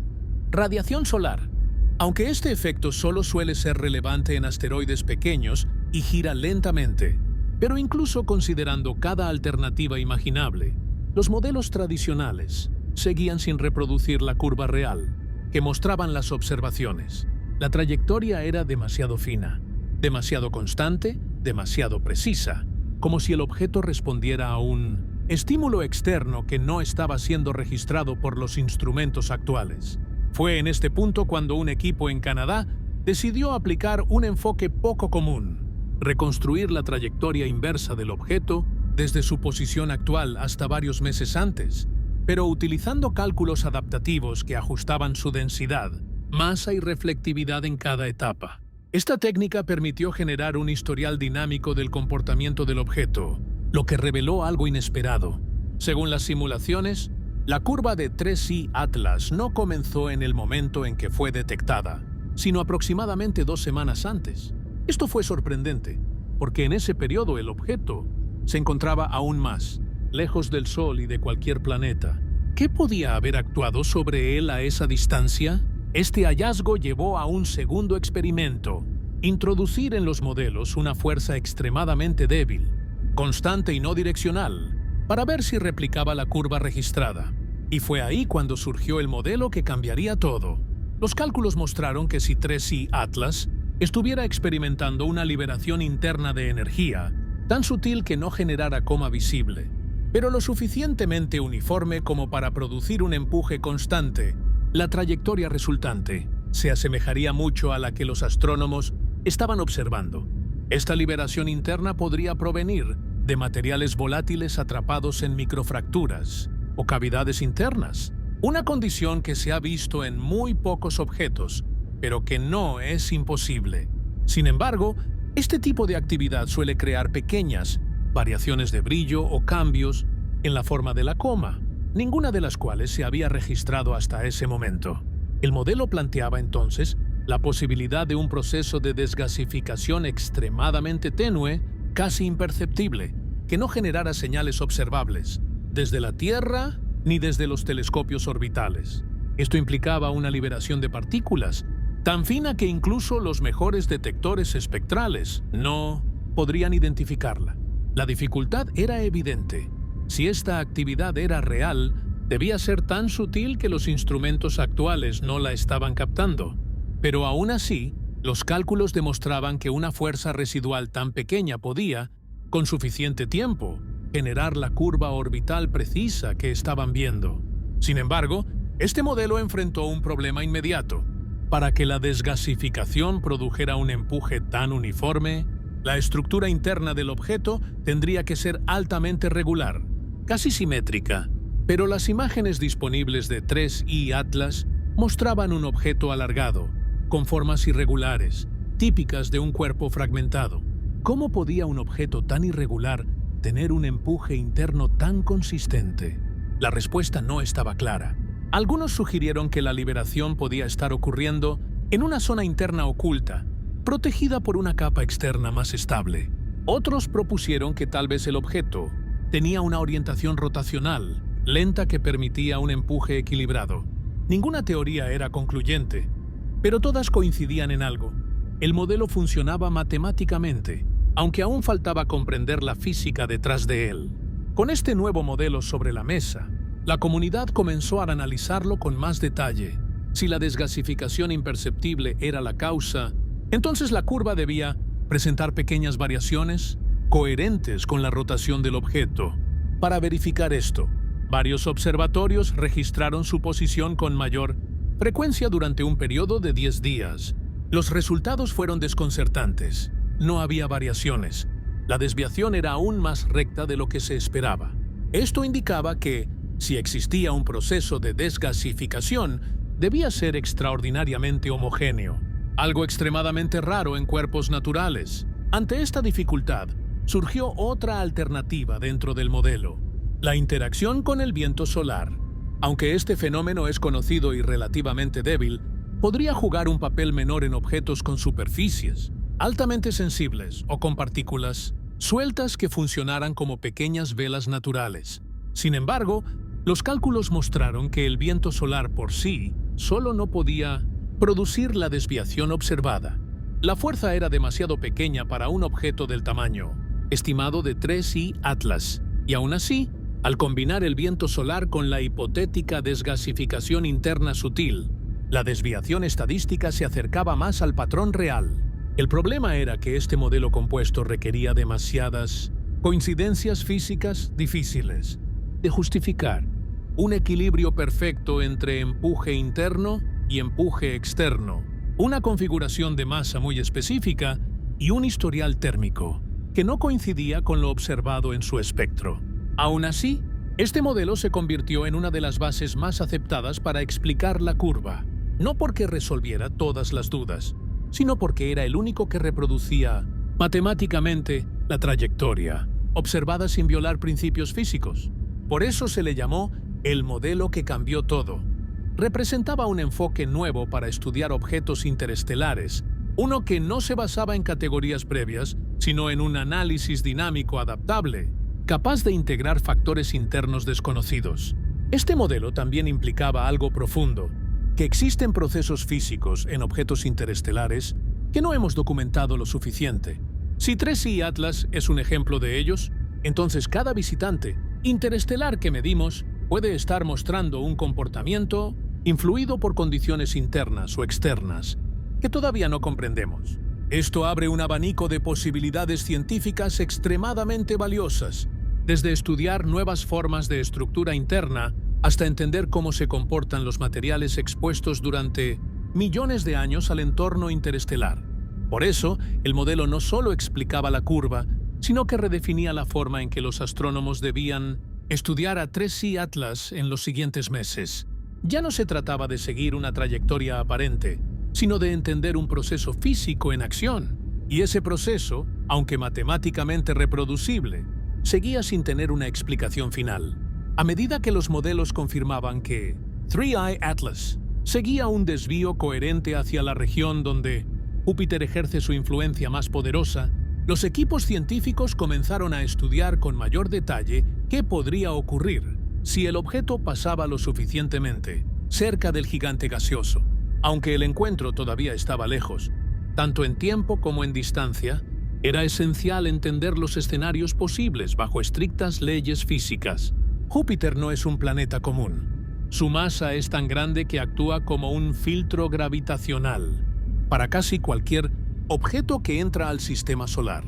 radiación solar. Aunque este efecto solo suele ser relevante en asteroides pequeños y gira lentamente, pero incluso considerando cada alternativa imaginable, los modelos tradicionales seguían sin reproducir la curva real que mostraban las observaciones. La trayectoria era demasiado fina, demasiado constante, demasiado precisa, como si el objeto respondiera a un estímulo externo que no estaba siendo registrado por los instrumentos actuales. Fue en este punto cuando un equipo en Canadá decidió aplicar un enfoque poco común: reconstruir la trayectoria inversa del objeto desde su posición actual hasta varios meses antes, pero utilizando cálculos adaptativos que ajustaban su densidad, masa y reflectividad en cada etapa. Esta técnica permitió generar un historial dinámico del comportamiento del objeto, lo que reveló algo inesperado. Según las simulaciones, la curva de 3I Atlas no comenzó en el momento en que fue detectada, sino aproximadamente 2 semanas antes. Esto fue sorprendente, porque en ese periodo el objeto se encontraba aún más lejos del Sol y de cualquier planeta. ¿Qué podía haber actuado sobre él a esa distancia? Este hallazgo llevó a un segundo experimento: introducir en los modelos una fuerza extremadamente débil, constante y no direccional, para ver si replicaba la curva registrada. Y fue ahí cuando surgió el modelo que cambiaría todo. Los cálculos mostraron que si 3I Atlas estuviera experimentando una liberación interna de energía, tan sutil que no generara coma visible, pero lo suficientemente uniforme como para producir un empuje constante, la trayectoria resultante se asemejaría mucho a la que los astrónomos estaban observando. Esta liberación interna podría provenir de materiales volátiles atrapados en microfracturas o cavidades internas, una condición que se ha visto en muy pocos objetos, pero que no es imposible. Sin embargo, este tipo de actividad suele crear pequeñas variaciones de brillo o cambios en la forma de la coma, ninguna de las cuales se había registrado hasta ese momento. El modelo planteaba entonces la posibilidad de un proceso de desgasificación extremadamente tenue, casi imperceptible, que no generara señales observables desde la Tierra ni desde los telescopios orbitales. Esto implicaba una liberación de partículas tan fina que incluso los mejores detectores espectrales no podrían identificarla. La dificultad era evidente. Si esta actividad era real, debía ser tan sutil que los instrumentos actuales no la estaban captando. Pero aún así, los cálculos demostraban que una fuerza residual tan pequeña podía, con suficiente tiempo, generar la curva orbital precisa que estaban viendo. Sin embargo, este modelo enfrentó un problema inmediato. Para que la desgasificación produjera un empuje tan uniforme, la estructura interna del objeto tendría que ser altamente regular, casi simétrica. Pero las imágenes disponibles de 3I Atlas mostraban un objeto alargado, con formas irregulares, típicas de un cuerpo fragmentado. ¿Cómo podía un objeto tan irregular tener un empuje interno tan consistente? La respuesta no estaba clara. Algunos sugirieron que la liberación podía estar ocurriendo en una zona interna oculta, protegida por una capa externa más estable. Otros propusieron que tal vez el objeto tenía una orientación rotacional, lenta, que permitía un empuje equilibrado. Ninguna teoría era concluyente, pero todas coincidían en algo: el modelo funcionaba matemáticamente, aunque aún faltaba comprender la física detrás de él. Con este nuevo modelo sobre la mesa, la comunidad comenzó a analizarlo con más detalle. Si la desgasificación imperceptible era la causa, entonces la curva debía presentar pequeñas variaciones coherentes con la rotación del objeto. Para verificar esto, varios observatorios registraron su posición con mayor frecuencia durante un periodo de 10 días. Los resultados fueron desconcertantes. No había variaciones. La desviación era aún más recta de lo que se esperaba. Esto indicaba que, si existía un proceso de desgasificación, debía ser extraordinariamente homogéneo, algo extremadamente raro en cuerpos naturales. Ante esta dificultad, surgió otra alternativa dentro del modelo: la interacción con el viento solar. Aunque este fenómeno es conocido y relativamente débil, podría jugar un papel menor en objetos con superficies altamente sensibles o con partículas sueltas que funcionaran como pequeñas velas naturales. Sin embargo, los cálculos mostraron que el viento solar por sí solo no podía producir la desviación observada. La fuerza era demasiado pequeña para un objeto del tamaño estimado de 3I Atlas, y aún así, al combinar el viento solar con la hipotética desgasificación interna sutil, la desviación estadística se acercaba más al patrón real. El problema era que este modelo compuesto requería demasiadas coincidencias físicas difíciles de justificar. Un equilibrio perfecto entre empuje interno y empuje externo, una configuración de masa muy específica y un historial térmico que no coincidía con lo observado en su espectro. Aún así, este modelo se convirtió en una de las bases más aceptadas para explicar la curva, no porque resolviera todas las dudas, sino porque era el único que reproducía matemáticamente la trayectoria, observada sin violar principios físicos. Por eso se le llamó el modelo que cambió todo. Representaba un enfoque nuevo para estudiar objetos interestelares, uno que no se basaba en categorías previas, sino en un análisis dinámico adaptable, capaz de integrar factores internos desconocidos. Este modelo también implicaba algo profundo, que existen procesos físicos en objetos interestelares que no hemos documentado lo suficiente. Si 3I Atlas es un ejemplo de ellos, entonces cada visitante interestelar que medimos puede estar mostrando un comportamiento influido por condiciones internas o externas que todavía no comprendemos. Esto abre un abanico de posibilidades científicas extremadamente valiosas, desde estudiar nuevas formas de estructura interna hasta entender cómo se comportan los materiales expuestos durante millones de años al entorno interestelar. Por eso, el modelo no solo explicaba la curva, sino que redefinía la forma en que los astrónomos debían estudiar a 3I Atlas en los siguientes meses. Ya no se trataba de seguir una trayectoria aparente, sino de entender un proceso físico en acción. Y ese proceso, aunque matemáticamente reproducible, seguía sin tener una explicación final. A medida que los modelos confirmaban que 3I Atlas seguía un desvío coherente hacia la región donde Júpiter ejerce su influencia más poderosa, los equipos científicos comenzaron a estudiar con mayor detalle qué podría ocurrir si el objeto pasaba lo suficientemente cerca del gigante gaseoso. Aunque el encuentro todavía estaba lejos, tanto en tiempo como en distancia, era esencial entender los escenarios posibles bajo estrictas leyes físicas. Júpiter no es un planeta común. Su masa es tan grande que actúa como un filtro gravitacional para casi cualquier objeto que entra al sistema solar.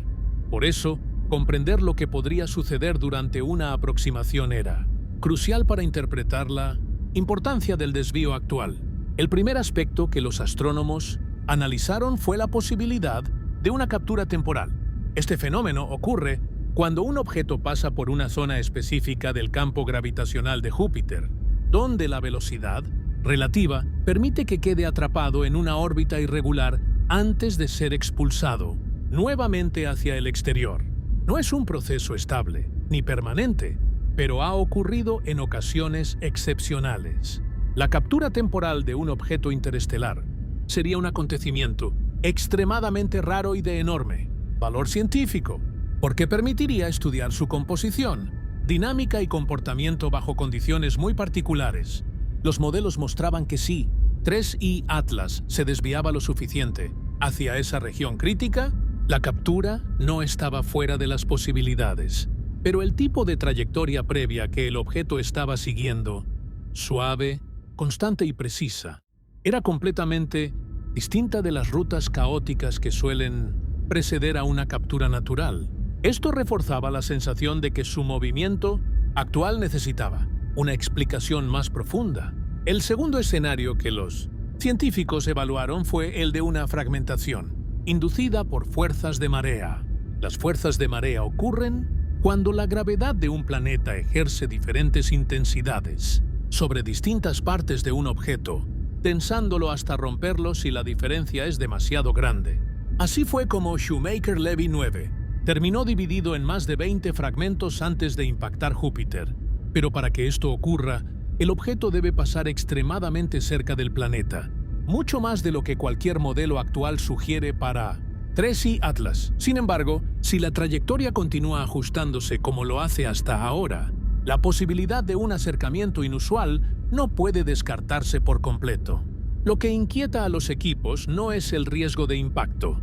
Por eso, comprender lo que podría suceder durante una aproximación era crucial para interpretar la importancia del desvío actual. El primer aspecto que los astrónomos analizaron fue la posibilidad de una captura temporal. Este fenómeno ocurre cuando un objeto pasa por una zona específica del campo gravitacional de Júpiter, donde la velocidad relativa permite que quede atrapado en una órbita irregular antes de ser expulsado nuevamente hacia el exterior. No es un proceso estable ni permanente, pero ha ocurrido en ocasiones excepcionales. La captura temporal de un objeto interestelar sería un acontecimiento extremadamente raro y de enorme valor científico, porque permitiría estudiar su composición, dinámica y comportamiento bajo condiciones muy particulares. Los modelos mostraban que si 3I Atlas se desviaba lo suficiente hacia esa región crítica, la captura no estaba fuera de las posibilidades. Pero el tipo de trayectoria previa que el objeto estaba siguiendo, suave, constante y precisa, era completamente distinta de las rutas caóticas que suelen preceder a una captura natural. Esto reforzaba la sensación de que su movimiento actual necesitaba una explicación más profunda. El segundo escenario que los científicos evaluaron fue el de una fragmentación, inducida por fuerzas de marea. Las fuerzas de marea ocurren cuando la gravedad de un planeta ejerce diferentes intensidades sobre distintas partes de un objeto, tensándolo hasta romperlo si la diferencia es demasiado grande. Así fue como Shoemaker-Levy 9 terminó dividido en más de 20 fragmentos antes de impactar Júpiter. Pero para que esto ocurra, el objeto debe pasar extremadamente cerca del planeta, mucho más de lo que cualquier modelo actual sugiere para 3i Atlas. Sin embargo, si la trayectoria continúa ajustándose como lo hace hasta ahora, la posibilidad de un acercamiento inusual no puede descartarse por completo. Lo que inquieta a los equipos no es el riesgo de impacto,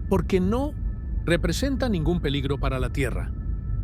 porque no representa ningún peligro para la Tierra,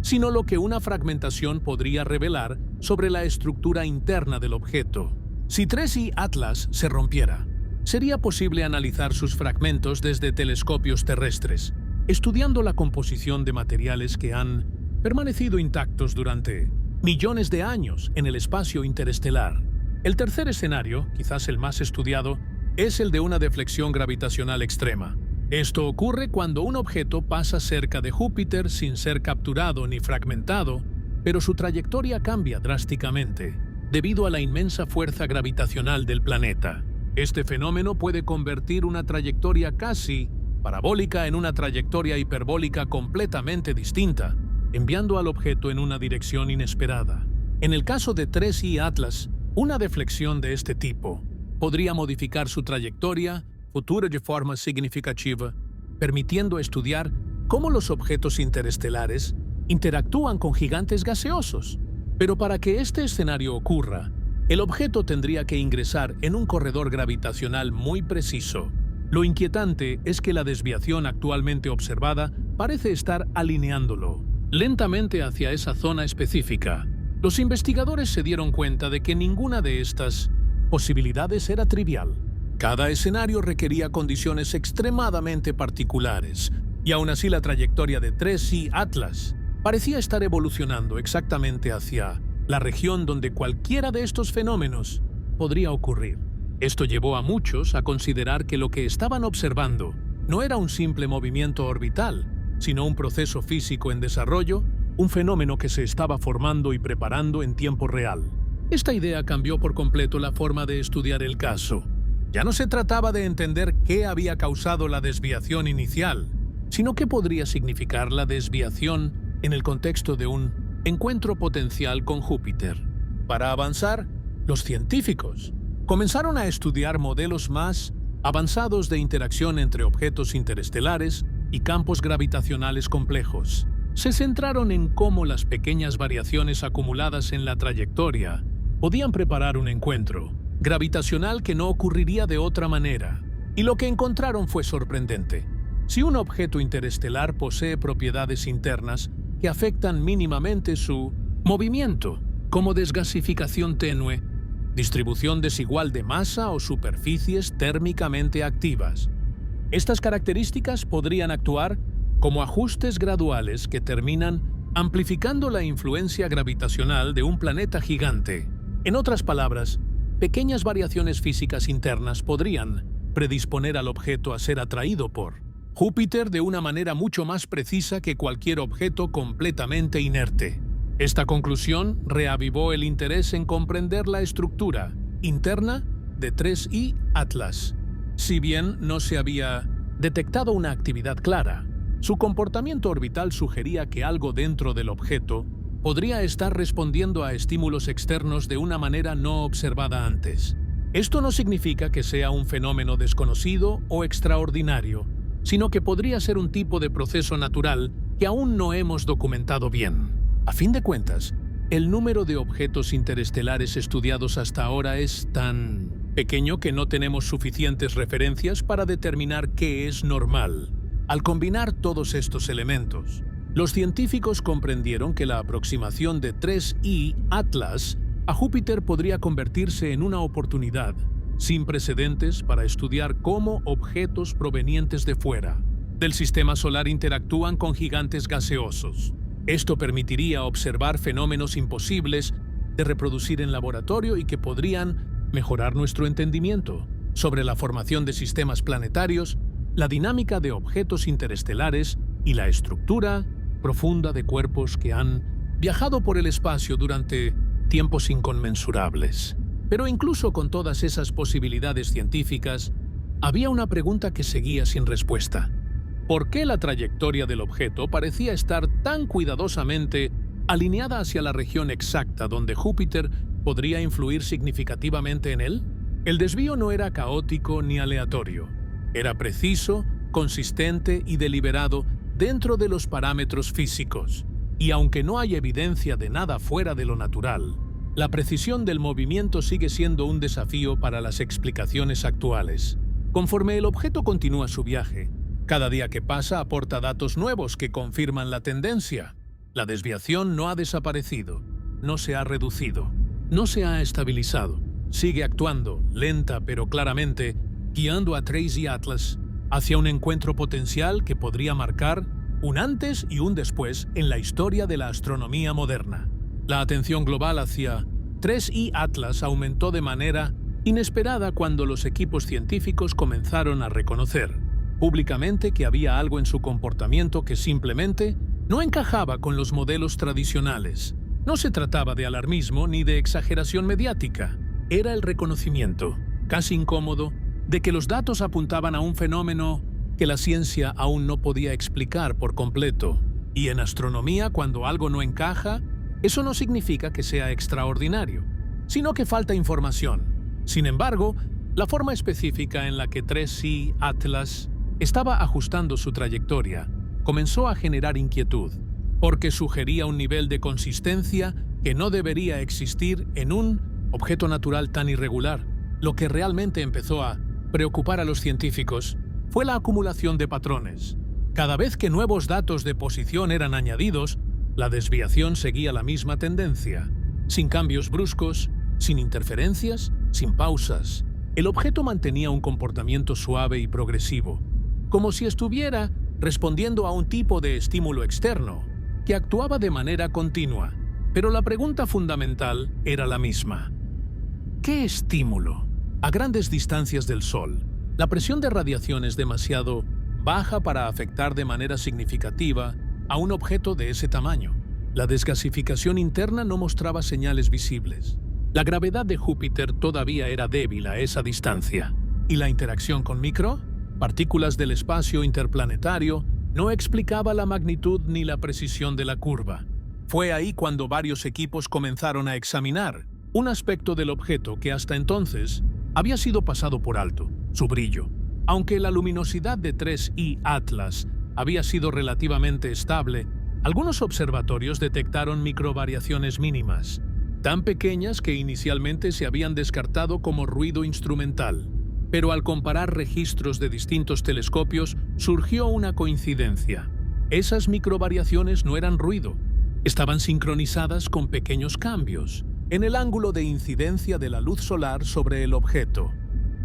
sino lo que una fragmentación podría revelar sobre la estructura interna del objeto. Si 3i Atlas se rompiera, sería posible analizar sus fragmentos desde telescopios terrestres, estudiando la composición de materiales que han permanecido intactos durante millones de años en el espacio interestelar. El tercer escenario, quizás el más estudiado, es el de una deflexión gravitacional extrema. Esto ocurre cuando un objeto pasa cerca de Júpiter sin ser capturado ni fragmentado, pero su trayectoria cambia drásticamente debido a la inmensa fuerza gravitacional del planeta. Este fenómeno puede convertir una trayectoria casi parabólica en una trayectoria hiperbólica completamente distinta, enviando al objeto en una dirección inesperada. En el caso de 3i Atlas, una deflexión de este tipo podría modificar su trayectoria futura de forma significativa, permitiendo estudiar cómo los objetos interestelares interactúan con gigantes gaseosos. Pero para que este escenario ocurra, el objeto tendría que ingresar en un corredor gravitacional muy preciso. Lo inquietante es que la desviación actualmente observada parece estar alineándolo lentamente hacia esa zona específica. Los investigadores se dieron cuenta de que ninguna de estas posibilidades era trivial. Cada escenario requería condiciones extremadamente particulares, y aún así la trayectoria de 3i Atlas parecía estar evolucionando exactamente hacia la región donde cualquiera de estos fenómenos podría ocurrir. Esto llevó a muchos a considerar que lo que estaban observando no era un simple movimiento orbital, sino un proceso físico en desarrollo, un fenómeno que se estaba formando y preparando en tiempo real. Esta idea cambió por completo la forma de estudiar el caso. Ya no se trataba de entender qué había causado la desviación inicial, sino qué podría significar la desviación en el contexto de un encuentro potencial con Júpiter. Para avanzar, los científicos comenzaron a estudiar modelos más avanzados de interacción entre objetos interestelares y campos gravitacionales complejos. Se centraron en cómo las pequeñas variaciones acumuladas en la trayectoria podían preparar un encuentro gravitacional que no ocurriría de otra manera. Y lo que encontraron fue sorprendente. Si un objeto interestelar posee propiedades internas que afectan mínimamente su movimiento, como desgasificación tenue, distribución desigual de masa o superficies térmicamente activas, estas características podrían actuar como ajustes graduales que terminan amplificando la influencia gravitacional de un planeta gigante. En otras palabras, pequeñas variaciones físicas internas podrían predisponer al objeto a ser atraído por Júpiter de una manera mucho más precisa que cualquier objeto completamente inerte. Esta conclusión reavivó el interés en comprender la estructura interna de 3i Atlas. Si bien no se había detectado una actividad clara, su comportamiento orbital sugería que algo dentro del objeto podría estar respondiendo a estímulos externos de una manera no observada antes. Esto no significa que sea un fenómeno desconocido o extraordinario, sino que podría ser un tipo de proceso natural que aún no hemos documentado bien. A fin de cuentas, el número de objetos interestelares estudiados hasta ahora es tan pequeño que no tenemos suficientes referencias para determinar qué es normal. Al combinar todos estos elementos, los científicos comprendieron que la aproximación de 3i Atlas a Júpiter podría convertirse en una oportunidad sin precedentes para estudiar cómo objetos provenientes de fuera del sistema solar interactúan con gigantes gaseosos. Esto permitiría observar fenómenos imposibles de reproducir en laboratorio y que podrían mejorar nuestro entendimiento sobre la formación de sistemas planetarios, la dinámica de objetos interestelares y la estructura profunda de cuerpos que han viajado por el espacio durante tiempos inconmensurables. Pero incluso con todas esas posibilidades científicas, había una pregunta que seguía sin respuesta. ¿Por qué la trayectoria del objeto parecía estar tan cuidadosamente alineada hacia la región exacta donde Júpiter podría influir significativamente en él? El desvío no era caótico ni aleatorio. Era preciso, consistente y deliberado dentro de los parámetros físicos. Y aunque no hay evidencia de nada fuera de lo natural, la precisión del movimiento sigue siendo un desafío para las explicaciones actuales. Conforme el objeto continúa su viaje, cada día que pasa aporta datos nuevos que confirman la tendencia. La desviación no ha desaparecido, no se ha reducido, no se ha estabilizado. Sigue actuando, lenta pero claramente, guiando a Trace Atlas hacia un encuentro potencial que podría marcar un antes y un después en la historia de la astronomía moderna. La atención global hacia 3I Atlas aumentó de manera inesperada cuando los equipos científicos comenzaron a reconocer públicamente que había algo en su comportamiento que simplemente no encajaba con los modelos tradicionales. No se trataba de alarmismo ni de exageración mediática. Era el reconocimiento, casi incómodo, de que los datos apuntaban a un fenómeno que la ciencia aún no podía explicar por completo. Y en astronomía, cuando algo no encaja, eso no significa que sea extraordinario, sino que falta información. Sin embargo, la forma específica en la que 3I Atlas estaba ajustando su trayectoria comenzó a generar inquietud, porque sugería un nivel de consistencia que no debería existir en un objeto natural tan irregular. Lo que realmente empezó a preocupar a los científicos fue la acumulación de patrones. Cada vez que nuevos datos de posición eran añadidos, la desviación seguía la misma tendencia, sin cambios bruscos, sin interferencias, sin pausas. El objeto mantenía un comportamiento suave y progresivo, como si estuviera respondiendo a un tipo de estímulo externo, que actuaba de manera continua. Pero la pregunta fundamental era la misma. ¿Qué estímulo? A grandes distancias del Sol, la presión de radiación es demasiado baja para afectar de manera significativa a un objeto de ese tamaño. La desgasificación interna no mostraba señales visibles. La gravedad de Júpiter todavía era débil a esa distancia. ¿Y la interacción con partículas del espacio interplanetario no explicaba la magnitud ni la precisión de la curva? Fue ahí cuando varios equipos comenzaron a examinar un aspecto del objeto que hasta entonces había sido pasado por alto: su brillo. Aunque la luminosidad de 3I Atlas había sido relativamente estable, algunos observatorios detectaron microvariaciones mínimas, tan pequeñas que inicialmente se habían descartado como ruido instrumental. Pero al comparar registros de distintos telescopios, surgió una coincidencia. Esas microvariaciones no eran ruido, estaban sincronizadas con pequeños cambios en el ángulo de incidencia de la luz solar sobre el objeto.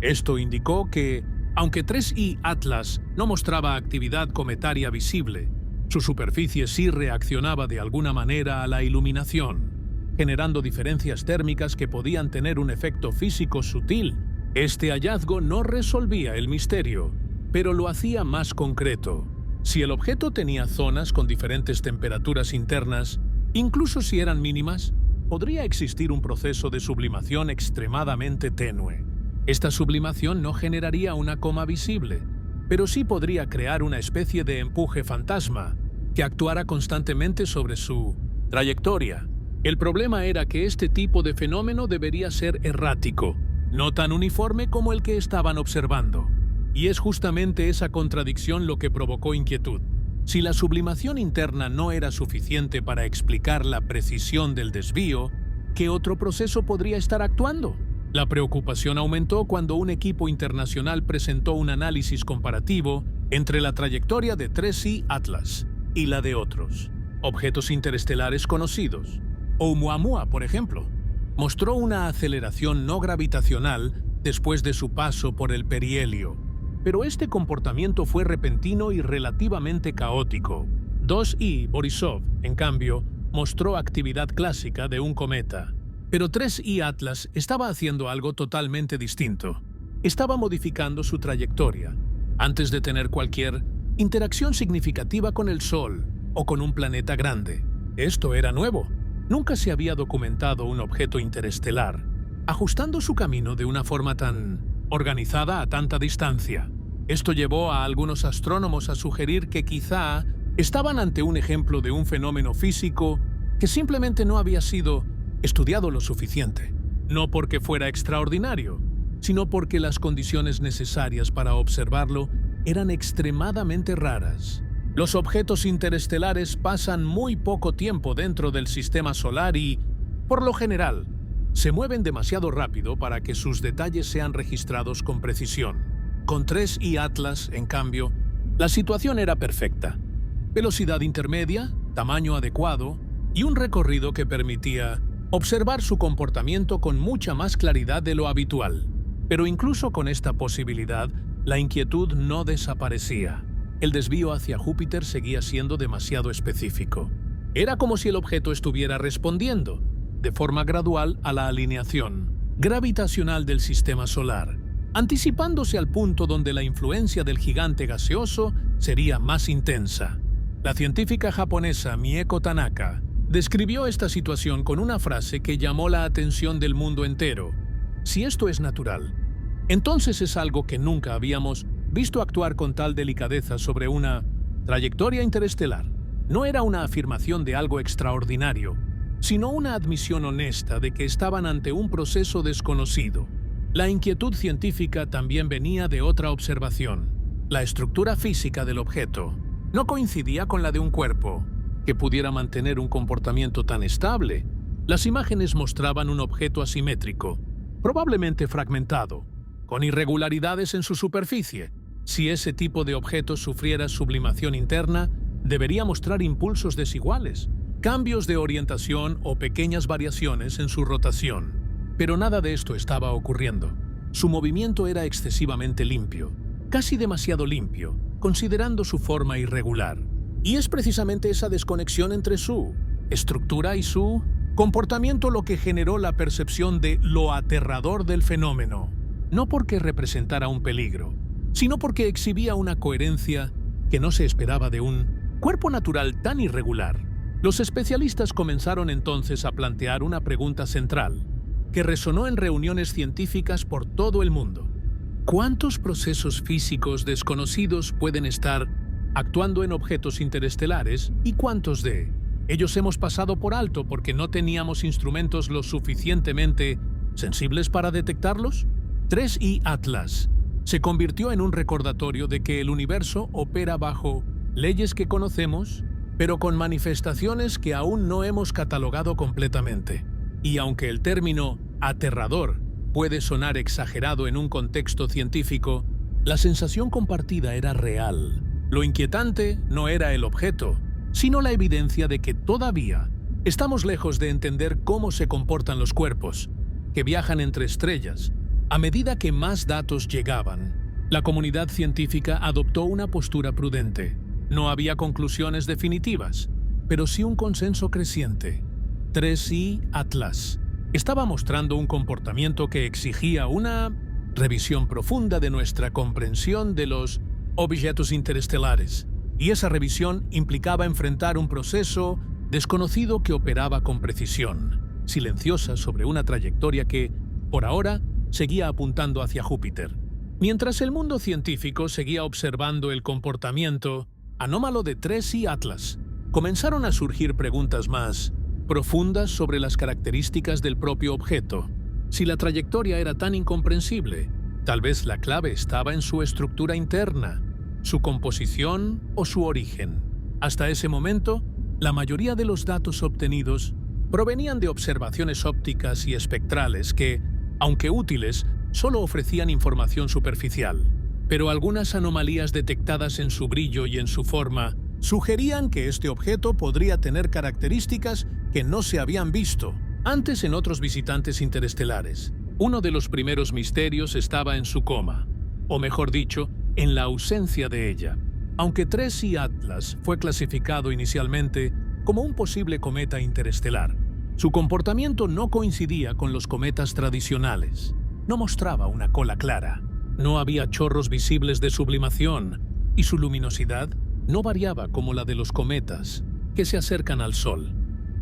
Esto indicó que, aunque 3I Atlas no mostraba actividad cometaria visible, su superficie sí reaccionaba de alguna manera a la iluminación, generando diferencias térmicas que podían tener un efecto físico sutil. Este hallazgo no resolvía el misterio, pero lo hacía más concreto. Si el objeto tenía zonas con diferentes temperaturas internas, incluso si eran mínimas, podría existir un proceso de sublimación extremadamente tenue. Esta sublimación no generaría una coma visible, pero sí podría crear una especie de empuje fantasma que actuara constantemente sobre su trayectoria. El problema era que este tipo de fenómeno debería ser errático, no tan uniforme como el que estaban observando. Y es justamente esa contradicción lo que provocó inquietud. Si la sublimación interna no era suficiente para explicar la precisión del desvío, ¿qué otro proceso podría estar actuando? La preocupación aumentó cuando un equipo internacional presentó un análisis comparativo entre la trayectoria de 3I Atlas y la de otros objetos interestelares conocidos. Oumuamua, por ejemplo, mostró una aceleración no gravitacional después de su paso por el perihelio, pero este comportamiento fue repentino y relativamente caótico. 2I Borisov, en cambio, mostró actividad clásica de un cometa. Pero 3I Atlas estaba haciendo algo totalmente distinto. Estaba modificando su trayectoria antes de tener cualquier interacción significativa con el Sol o con un planeta grande. Esto era nuevo. Nunca se había documentado un objeto interestelar ajustando su camino de una forma tan organizada a tanta distancia. Esto llevó a algunos astrónomos a sugerir que quizá estaban ante un ejemplo de un fenómeno físico que simplemente no había sido estudiado lo suficiente. No porque fuera extraordinario, sino porque las condiciones necesarias para observarlo eran extremadamente raras. Los objetos interestelares pasan muy poco tiempo dentro del sistema solar y, por lo general, se mueven demasiado rápido para que sus detalles sean registrados con precisión. Con 3I Atlas, en cambio, la situación era perfecta. Velocidad intermedia, tamaño adecuado y un recorrido que permitía observar su comportamiento con mucha más claridad de lo habitual. Pero incluso con esta posibilidad, la inquietud no desaparecía. El desvío hacia Júpiter seguía siendo demasiado específico. Era como si el objeto estuviera respondiendo, de forma gradual, a la alineación gravitacional del sistema solar, anticipándose al punto donde la influencia del gigante gaseoso sería más intensa. La científica japonesa Mieko Tanaka describió esta situación con una frase que llamó la atención del mundo entero. Si esto es natural, entonces es algo que nunca habíamos visto actuar con tal delicadeza sobre una trayectoria interestelar. No era una afirmación de algo extraordinario, sino una admisión honesta de que estaban ante un proceso desconocido. La inquietud científica también venía de otra observación. La estructura física del objeto no coincidía con la de un cuerpo que pudiera mantener un comportamiento tan estable. Las imágenes mostraban un objeto asimétrico, probablemente fragmentado, con irregularidades en su superficie. Si ese tipo de objeto sufriera sublimación interna, debería mostrar impulsos desiguales, cambios de orientación o pequeñas variaciones en su rotación. Pero nada de esto estaba ocurriendo. Su movimiento era excesivamente limpio, casi demasiado limpio, considerando su forma irregular. Y es precisamente esa desconexión entre su estructura y su comportamiento lo que generó la percepción de lo aterrador del fenómeno. No porque representara un peligro, sino porque exhibía una coherencia que no se esperaba de un cuerpo natural tan irregular. Los especialistas comenzaron entonces a plantear una pregunta central, que resonó en reuniones científicas por todo el mundo. ¿Cuántos procesos físicos desconocidos pueden estar actuando en objetos interestelares y cuántos de ellos hemos pasado por alto porque no teníamos instrumentos lo suficientemente sensibles para detectarlos? 3I Atlas se convirtió en un recordatorio de que el universo opera bajo leyes que conocemos, pero con manifestaciones que aún no hemos catalogado completamente. Y aunque el término aterrador puede sonar exagerado en un contexto científico, la sensación compartida era real. Lo inquietante no era el objeto, sino la evidencia de que todavía estamos lejos de entender cómo se comportan los cuerpos, que viajan entre estrellas. A medida que más datos llegaban, la comunidad científica adoptó una postura prudente. No había conclusiones definitivas, pero sí un consenso creciente. 3I Atlas estaba mostrando un comportamiento que exigía una revisión profunda de nuestra comprensión de los objetos interestelares, y esa revisión implicaba enfrentar un proceso desconocido que operaba con precisión, silenciosa sobre una trayectoria que, por ahora, seguía apuntando hacia Júpiter. Mientras el mundo científico seguía observando el comportamiento anómalo de 3I Atlas, comenzaron a surgir preguntas más profundas sobre las características del propio objeto. Si la trayectoria era tan incomprensible, tal vez la clave estaba en su estructura interna, su composición o su origen. Hasta ese momento, la mayoría de los datos obtenidos provenían de observaciones ópticas y espectrales que, aunque útiles, solo ofrecían información superficial. Pero algunas anomalías detectadas en su brillo y en su forma sugerían que este objeto podría tener características que no se habían visto antes en otros visitantes interestelares. Uno de los primeros misterios estaba en su coma, o mejor dicho, en la ausencia de ella. Aunque 3I Atlas fue clasificado inicialmente como un posible cometa interestelar, su comportamiento no coincidía con los cometas tradicionales. No mostraba una cola clara, no había chorros visibles de sublimación, y su luminosidad no variaba como la de los cometas que se acercan al Sol.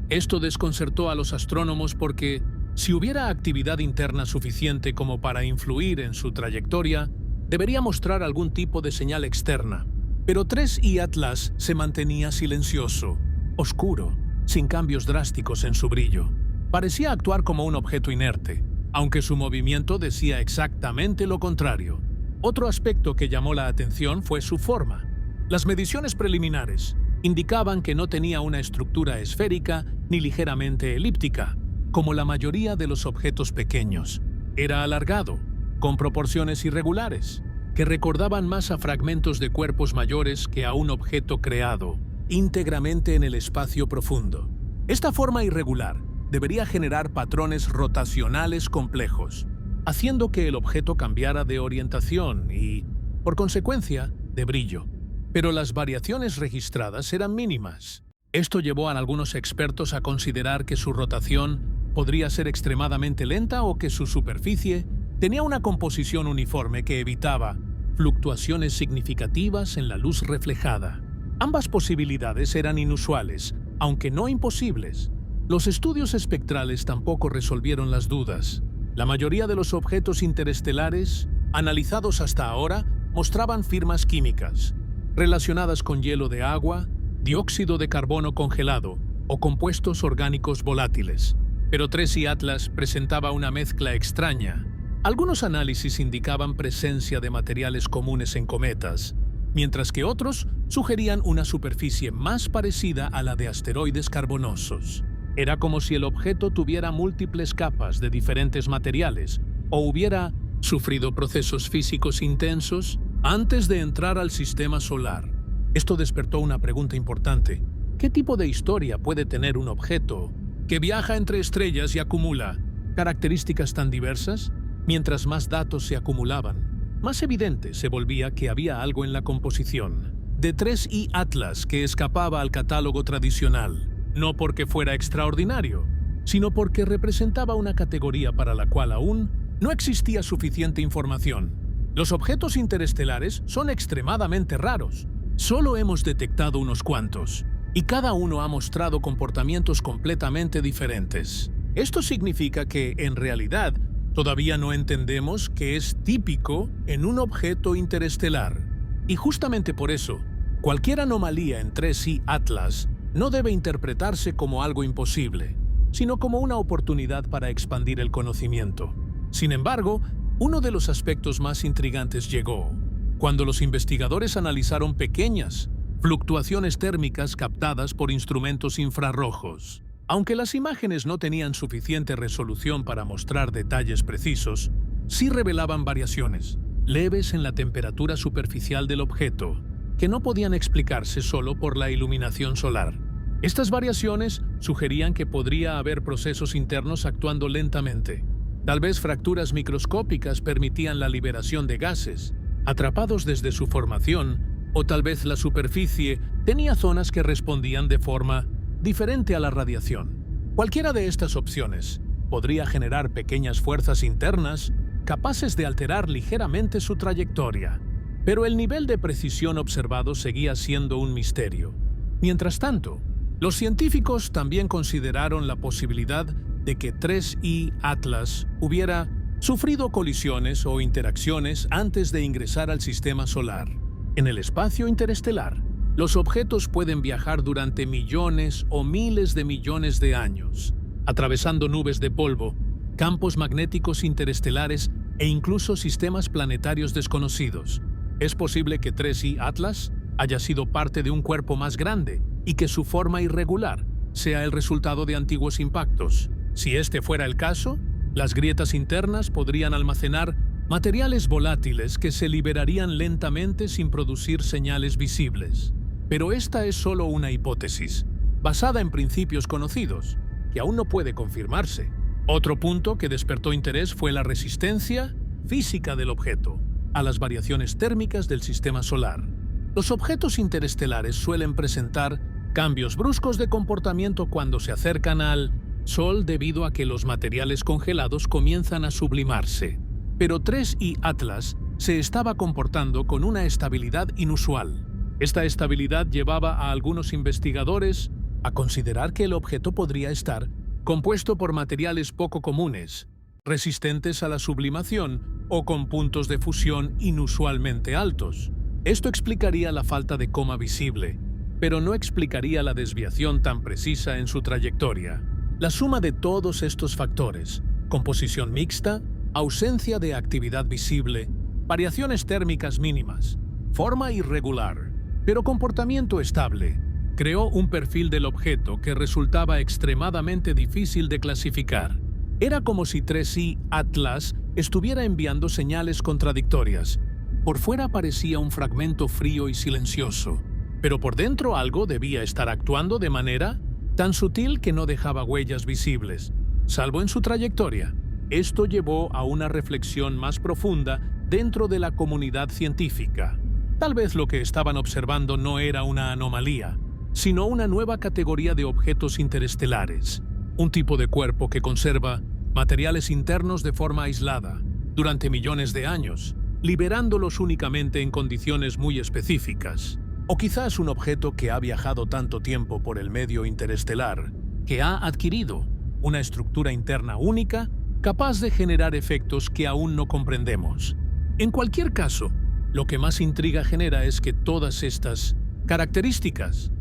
Esto desconcertó a los astrónomos porque, si hubiera actividad interna suficiente como para influir en su trayectoria, debería mostrar algún tipo de señal externa. Pero 3I Atlas se mantenía silencioso, oscuro, sin cambios drásticos en su brillo. Parecía actuar como un objeto inerte, aunque su movimiento decía exactamente lo contrario. Otro aspecto que llamó la atención fue su forma. Las mediciones preliminares indicaban que no tenía una estructura esférica ni ligeramente elíptica, como la mayoría de los objetos pequeños. Era alargado, con proporciones irregulares, que recordaban más a fragmentos de cuerpos mayores que a un objeto creado íntegramente en el espacio profundo. Esta forma irregular debería generar patrones rotacionales complejos, haciendo que el objeto cambiara de orientación y, por consecuencia, de brillo. Pero las variaciones registradas eran mínimas. Esto llevó a algunos expertos a considerar que su rotación podría ser extremadamente lenta o que su superficie tenía una composición uniforme que evitaba fluctuaciones significativas en la luz reflejada. Ambas posibilidades eran inusuales, aunque no imposibles. Los estudios espectrales tampoco resolvieron las dudas. La mayoría de los objetos interestelares analizados hasta ahora mostraban firmas químicas relacionadas con hielo de agua, dióxido de carbono congelado o compuestos orgánicos volátiles. Pero 3I Atlas presentaba una mezcla extraña. Algunos análisis indicaban presencia de materiales comunes en cometas, mientras que otros sugerían una superficie más parecida a la de asteroides carbonosos. Era como si el objeto tuviera múltiples capas de diferentes materiales o hubiera sufrido procesos físicos intensos antes de entrar al sistema solar. Esto despertó una pregunta importante. ¿Qué tipo de historia puede tener un objeto que viaja entre estrellas y acumula características tan diversas? Mientras más datos se acumulaban, más evidente se volvía que había algo en la composición de 3I Atlas que escapaba al catálogo tradicional, no porque fuera extraordinario, sino porque representaba una categoría para la cual aún no existía suficiente información. Los objetos interestelares son extremadamente raros. Solo hemos detectado unos cuantos, y cada uno ha mostrado comportamientos completamente diferentes. Esto significa que, en realidad, todavía no entendemos qué es típico en un objeto interestelar. Y justamente por eso, cualquier anomalía en 3I Atlas no debe interpretarse como algo imposible, sino como una oportunidad para expandir el conocimiento. Sin embargo, uno de los aspectos más intrigantes llegó cuando los investigadores analizaron pequeñas fluctuaciones térmicas captadas por instrumentos infrarrojos. Aunque las imágenes no tenían suficiente resolución para mostrar detalles precisos, sí revelaban variaciones leves en la temperatura superficial del objeto, que no podían explicarse solo por la iluminación solar. Estas variaciones sugerían que podría haber procesos internos actuando lentamente. Tal vez fracturas microscópicas permitían la liberación de gases, atrapados desde su formación, o tal vez la superficie tenía zonas que respondían de forma diferente a la radiación. Cualquiera de estas opciones podría generar pequeñas fuerzas internas capaces de alterar ligeramente su trayectoria, pero el nivel de precisión observado seguía siendo un misterio. Mientras tanto, los científicos también consideraron la posibilidad de que 3I Atlas hubiera sufrido colisiones o interacciones antes de ingresar al sistema solar. En el espacio interestelar, los objetos pueden viajar durante millones o miles de millones de años, atravesando nubes de polvo, campos magnéticos interestelares e incluso sistemas planetarios desconocidos. Es posible que 3I Atlas haya sido parte de un cuerpo más grande y que su forma irregular sea el resultado de antiguos impactos. Si este fuera el caso, las grietas internas podrían almacenar materiales volátiles que se liberarían lentamente sin producir señales visibles. Pero esta es solo una hipótesis, basada en principios conocidos, que aún no puede confirmarse. Otro punto que despertó interés fue la resistencia física del objeto a las variaciones térmicas del sistema solar. Los objetos interestelares suelen presentar cambios bruscos de comportamiento cuando se acercan al Sol debido a que los materiales congelados comienzan a sublimarse. Pero 3I Atlas se estaba comportando con una estabilidad inusual. Esta estabilidad llevaba a algunos investigadores a considerar que el objeto podría estar compuesto por materiales poco comunes, resistentes a la sublimación o con puntos de fusión inusualmente altos. Esto explicaría la falta de coma visible, pero no explicaría la desviación tan precisa en su trayectoria. La suma de todos estos factores, composición mixta, ausencia de actividad visible variaciones térmicas mínimas, forma irregular, pero comportamiento estable. Creó un perfil del objeto que resultaba extremadamente difícil de clasificar. Era como si 3i Atlas estuviera enviando señales contradictorias. Por fuera parecía un fragmento frío y silencioso, pero por dentro algo debía estar actuando de manera tan sutil que no dejaba huellas visibles, salvo en su trayectoria. Esto llevó a una reflexión más profunda dentro de la comunidad científica. Tal vez lo que estaban observando no era una anomalía, sino una nueva categoría de objetos interestelares, un tipo de cuerpo que conserva materiales internos de forma aislada durante millones de años, liberándolos únicamente en condiciones muy específicas. O quizás un objeto que ha viajado tanto tiempo por el medio interestelar que ha adquirido una estructura interna única capaz de generar efectos que aún no comprendemos. En cualquier caso, lo que más intriga genera es que todas estas características,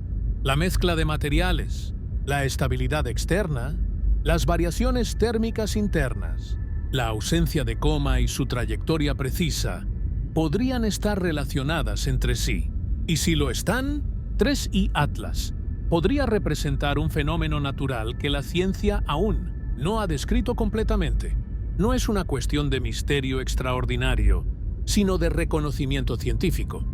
la mezcla de materiales, la estabilidad externa, las variaciones térmicas internas, la ausencia de coma y su trayectoria precisa, podrían estar relacionadas entre sí. Y si lo están, 3i Atlas podría representar un fenómeno natural que la ciencia aún no ha descrito completamente. No es una cuestión de misterio extraordinario, sino de reconocimiento científico.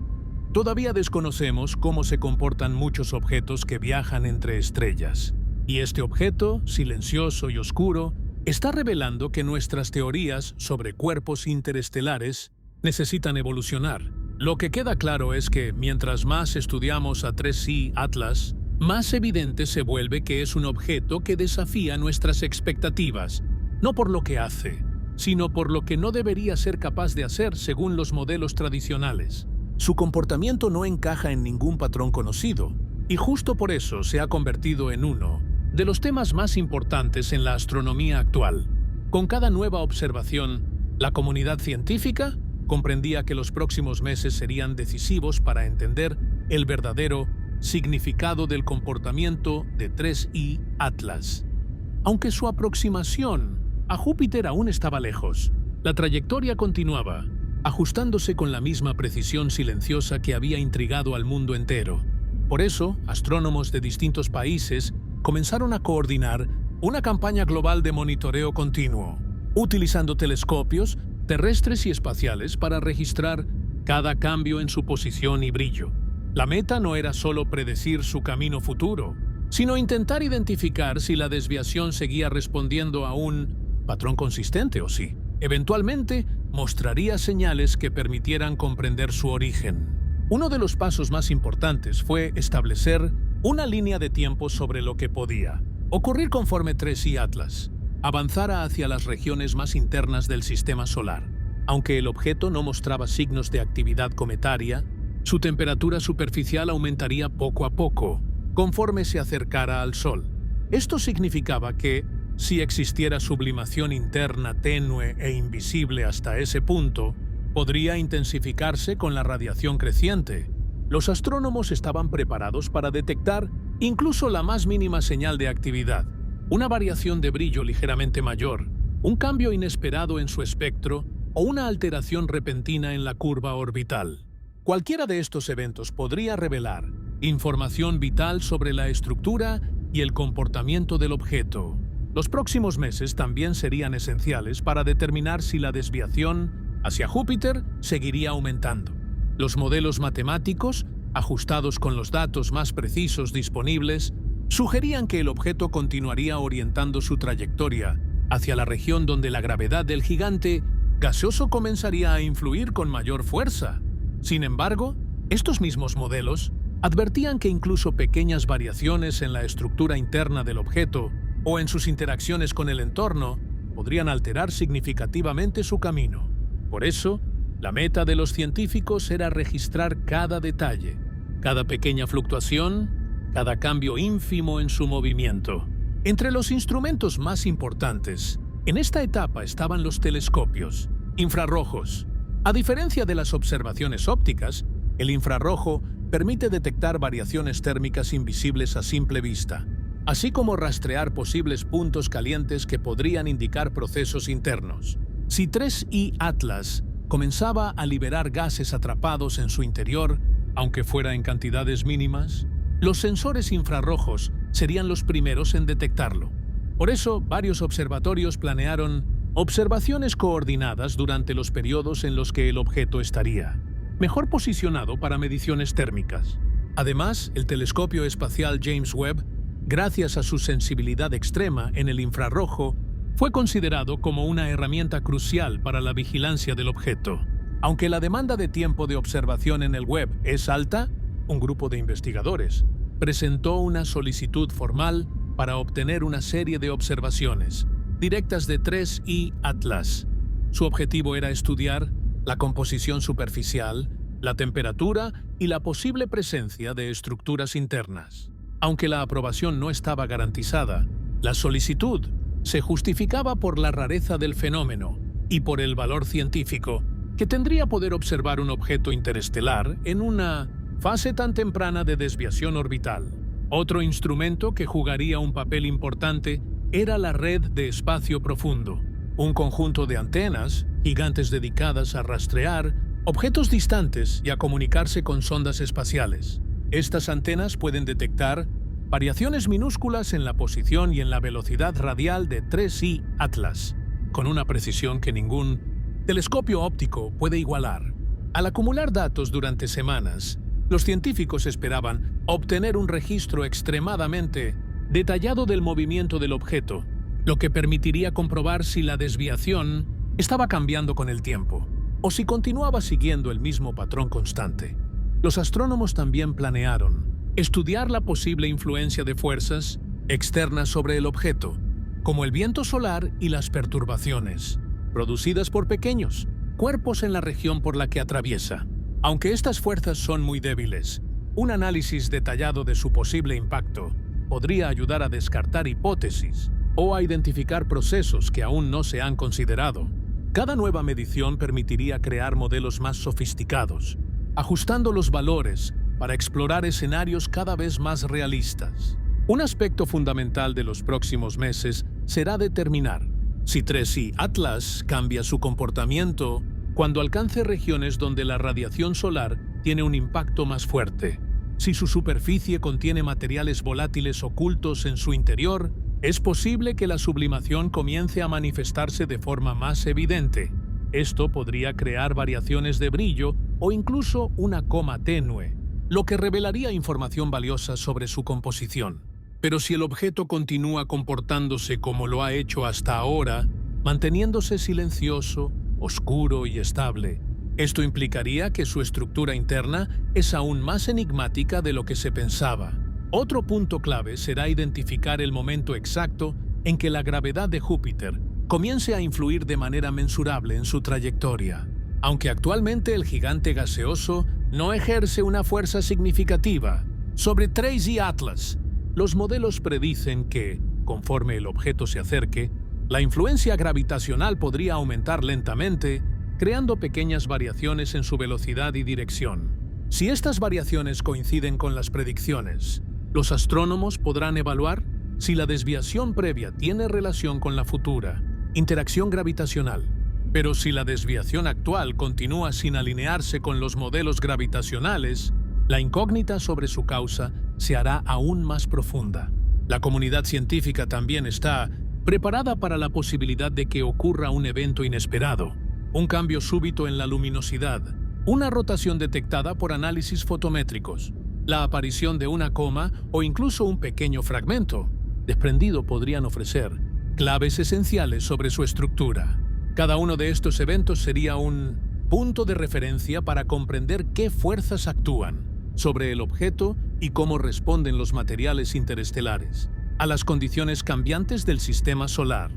Todavía desconocemos cómo se comportan muchos objetos que viajan entre estrellas. Y este objeto, silencioso y oscuro, está revelando que nuestras teorías sobre cuerpos interestelares necesitan evolucionar. Lo que queda claro es que, mientras más estudiamos a 3i Atlas, más evidente se vuelve que es un objeto que desafía nuestras expectativas, no por lo que hace, sino por lo que no debería ser capaz de hacer según los modelos tradicionales. Su comportamiento no encaja en ningún patrón conocido, y justo por eso se ha convertido en uno de los temas más importantes en la astronomía actual. Con cada nueva observación, la comunidad científica comprendía que los próximos meses serían decisivos para entender el verdadero significado del comportamiento de 3i Atlas. Aunque su aproximación a Júpiter aún estaba lejos, la trayectoria continuaba, ajustándose con la misma precisión silenciosa que había intrigado al mundo entero. Por eso, astrónomos de distintos países comenzaron a coordinar una campaña global de monitoreo continuo, utilizando telescopios terrestres y espaciales para registrar cada cambio en su posición y brillo. La meta no era solo predecir su camino futuro, sino intentar identificar si la desviación seguía respondiendo a un patrón consistente o si, eventualmente, mostraría señales que permitieran comprender su origen. Uno de los pasos más importantes fue establecer una línea de tiempo sobre lo que podía ocurrir conforme 3i Atlas avanzara hacia las regiones más internas del sistema solar. Aunque el objeto no mostraba signos de actividad cometaria, su temperatura superficial aumentaría poco a poco, conforme se acercara al Sol. Esto significaba que, si existiera sublimación interna tenue e invisible hasta ese punto, podría intensificarse con la radiación creciente. Los astrónomos estaban preparados para detectar incluso la más mínima señal de actividad, una variación de brillo ligeramente mayor, un cambio inesperado en su espectro o una alteración repentina en la curva orbital. Cualquiera de estos eventos podría revelar información vital sobre la estructura y el comportamiento del objeto. Los próximos meses también serían esenciales para determinar si la desviación hacia Júpiter seguiría aumentando. Los modelos matemáticos, ajustados con los datos más precisos disponibles, sugerían que el objeto continuaría orientando su trayectoria hacia la región donde la gravedad del gigante gaseoso comenzaría a influir con mayor fuerza. Sin embargo, estos mismos modelos advertían que incluso pequeñas variaciones en la estructura interna del objeto o en sus interacciones con el entorno podrían alterar significativamente su camino. Por eso, la meta de los científicos era registrar cada detalle, cada pequeña fluctuación, cada cambio ínfimo en su movimiento. Entre los instrumentos más importantes, en esta etapa estaban los telescopios infrarrojos. A diferencia de las observaciones ópticas, el infrarrojo permite detectar variaciones térmicas invisibles a simple vista, así como rastrear posibles puntos calientes que podrían indicar procesos internos. Si 3i Atlas comenzaba a liberar gases atrapados en su interior, aunque fuera en cantidades mínimas, los sensores infrarrojos serían los primeros en detectarlo. Por eso, varios observatorios planearon observaciones coordinadas durante los periodos en los que el objeto estaría mejor posicionado para mediciones térmicas. Además, el telescopio espacial James Webb, gracias a su sensibilidad extrema en el infrarrojo, fue considerado como una herramienta crucial para la vigilancia del objeto. Aunque la demanda de tiempo de observación en el Webb es alta, un grupo de investigadores presentó una solicitud formal para obtener una serie de observaciones directas de 3I Atlas. Su objetivo era estudiar la composición superficial, la temperatura y la posible presencia de estructuras internas. Aunque la aprobación no estaba garantizada, la solicitud se justificaba por la rareza del fenómeno y por el valor científico que tendría poder observar un objeto interestelar en una fase tan temprana de desviación orbital. Otro instrumento que jugaría un papel importante era la red de espacio profundo, un conjunto de antenas gigantes dedicadas a rastrear objetos distantes y a comunicarse con sondas espaciales. Estas antenas pueden detectar variaciones minúsculas en la posición y en la velocidad radial de 3I Atlas, con una precisión que ningún telescopio óptico puede igualar. Al acumular datos durante semanas, los científicos esperaban obtener un registro extremadamente detallado del movimiento del objeto, lo que permitiría comprobar si la desviación estaba cambiando con el tiempo o si continuaba siguiendo el mismo patrón constante. Los astrónomos también planearon estudiar la posible influencia de fuerzas externas sobre el objeto, como el viento solar y las perturbaciones producidas por pequeños cuerpos en la región por la que atraviesa. Aunque estas fuerzas son muy débiles, un análisis detallado de su posible impacto podría ayudar a descartar hipótesis o a identificar procesos que aún no se han considerado. Cada nueva medición permitiría crear modelos más sofisticados, ajustando los valores para explorar escenarios cada vez más realistas. Un aspecto fundamental de los próximos meses será determinar si 3I Atlas cambia su comportamiento cuando alcance regiones donde la radiación solar tiene un impacto más fuerte. Si su superficie contiene materiales volátiles ocultos en su interior, es posible que la sublimación comience a manifestarse de forma más evidente. Esto podría crear variaciones de brillo o incluso una coma tenue, lo que revelaría información valiosa sobre su composición. Pero si el objeto continúa comportándose como lo ha hecho hasta ahora, manteniéndose silencioso, oscuro y estable, esto implicaría que su estructura interna es aún más enigmática de lo que se pensaba. Otro punto clave será identificar el momento exacto en que la gravedad de Júpiter comience a influir de manera mensurable en su trayectoria. Aunque actualmente el gigante gaseoso no ejerce una fuerza significativa sobre 3I Atlas, los modelos predicen que, conforme el objeto se acerque, la influencia gravitacional podría aumentar lentamente, creando pequeñas variaciones en su velocidad y dirección. Si estas variaciones coinciden con las predicciones, los astrónomos podrán evaluar si la desviación previa tiene relación con la futura interacción gravitacional. Pero si la desviación actual continúa sin alinearse con los modelos gravitacionales, la incógnita sobre su causa se hará aún más profunda. La comunidad científica también está preparada para la posibilidad de que ocurra un evento inesperado, un cambio súbito en la luminosidad, una rotación detectada por análisis fotométricos, la aparición de una coma o incluso un pequeño fragmento desprendido podrían ofrecer claves esenciales sobre su estructura. Cada uno de estos eventos sería un punto de referencia para comprender qué fuerzas actúan sobre el objeto y cómo responden los materiales interestelares a las condiciones cambiantes del sistema solar.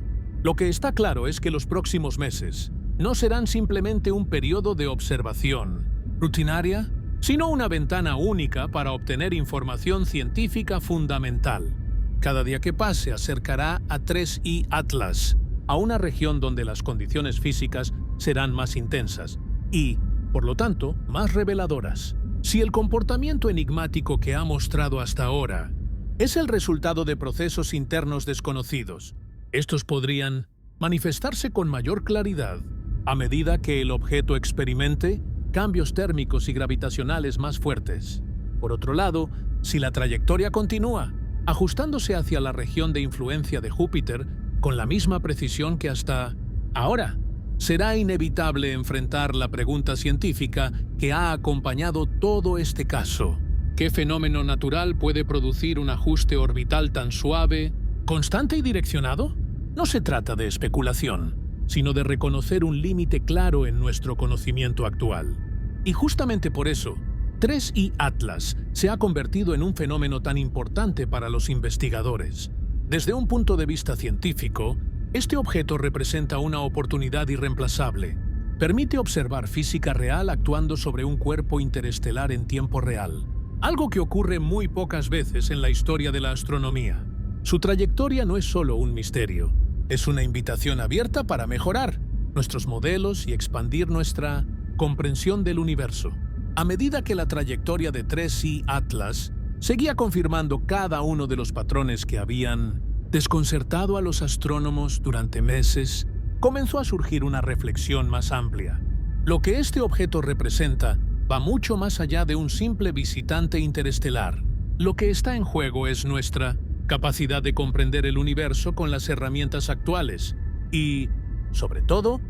Lo que está claro es que los próximos meses no serán simplemente un periodo de observación rutinaria, sino una ventana única para obtener información científica fundamental. Cada día que pase acercará a 3I Atlas, a una región donde las condiciones físicas serán más intensas y, por lo tanto, más reveladoras. Si el comportamiento enigmático que ha mostrado hasta ahora es el resultado de procesos internos desconocidos, estos podrían manifestarse con mayor claridad a medida que el objeto experimente cambios térmicos y gravitacionales más fuertes. Por otro lado, si la trayectoria continúa, ajustándose hacia la región de influencia de Júpiter con la misma precisión que hasta ahora, será inevitable enfrentar la pregunta científica que ha acompañado todo este caso. ¿Qué fenómeno natural puede producir un ajuste orbital tan suave, constante y direccionado? No se trata de especulación, sino de reconocer un límite claro en nuestro conocimiento actual. Y justamente por eso, 3I Atlas se ha convertido en un fenómeno tan importante para los investigadores. Desde un punto de vista científico, este objeto representa una oportunidad irreemplazable. Permite observar física real actuando sobre un cuerpo interestelar en tiempo real, algo que ocurre muy pocas veces en la historia de la astronomía. Su trayectoria no es solo un misterio, es una invitación abierta para mejorar nuestros modelos y expandir nuestra comprensión del universo. A medida que la trayectoria de 3I Atlas seguía confirmando cada uno de los patrones que habían desconcertado a los astrónomos durante meses, comenzó a surgir una reflexión más amplia. Lo que este objeto representa va mucho más allá de un simple visitante interestelar. Lo que está en juego es nuestra capacidad de comprender el universo con las herramientas actuales y, sobre todo,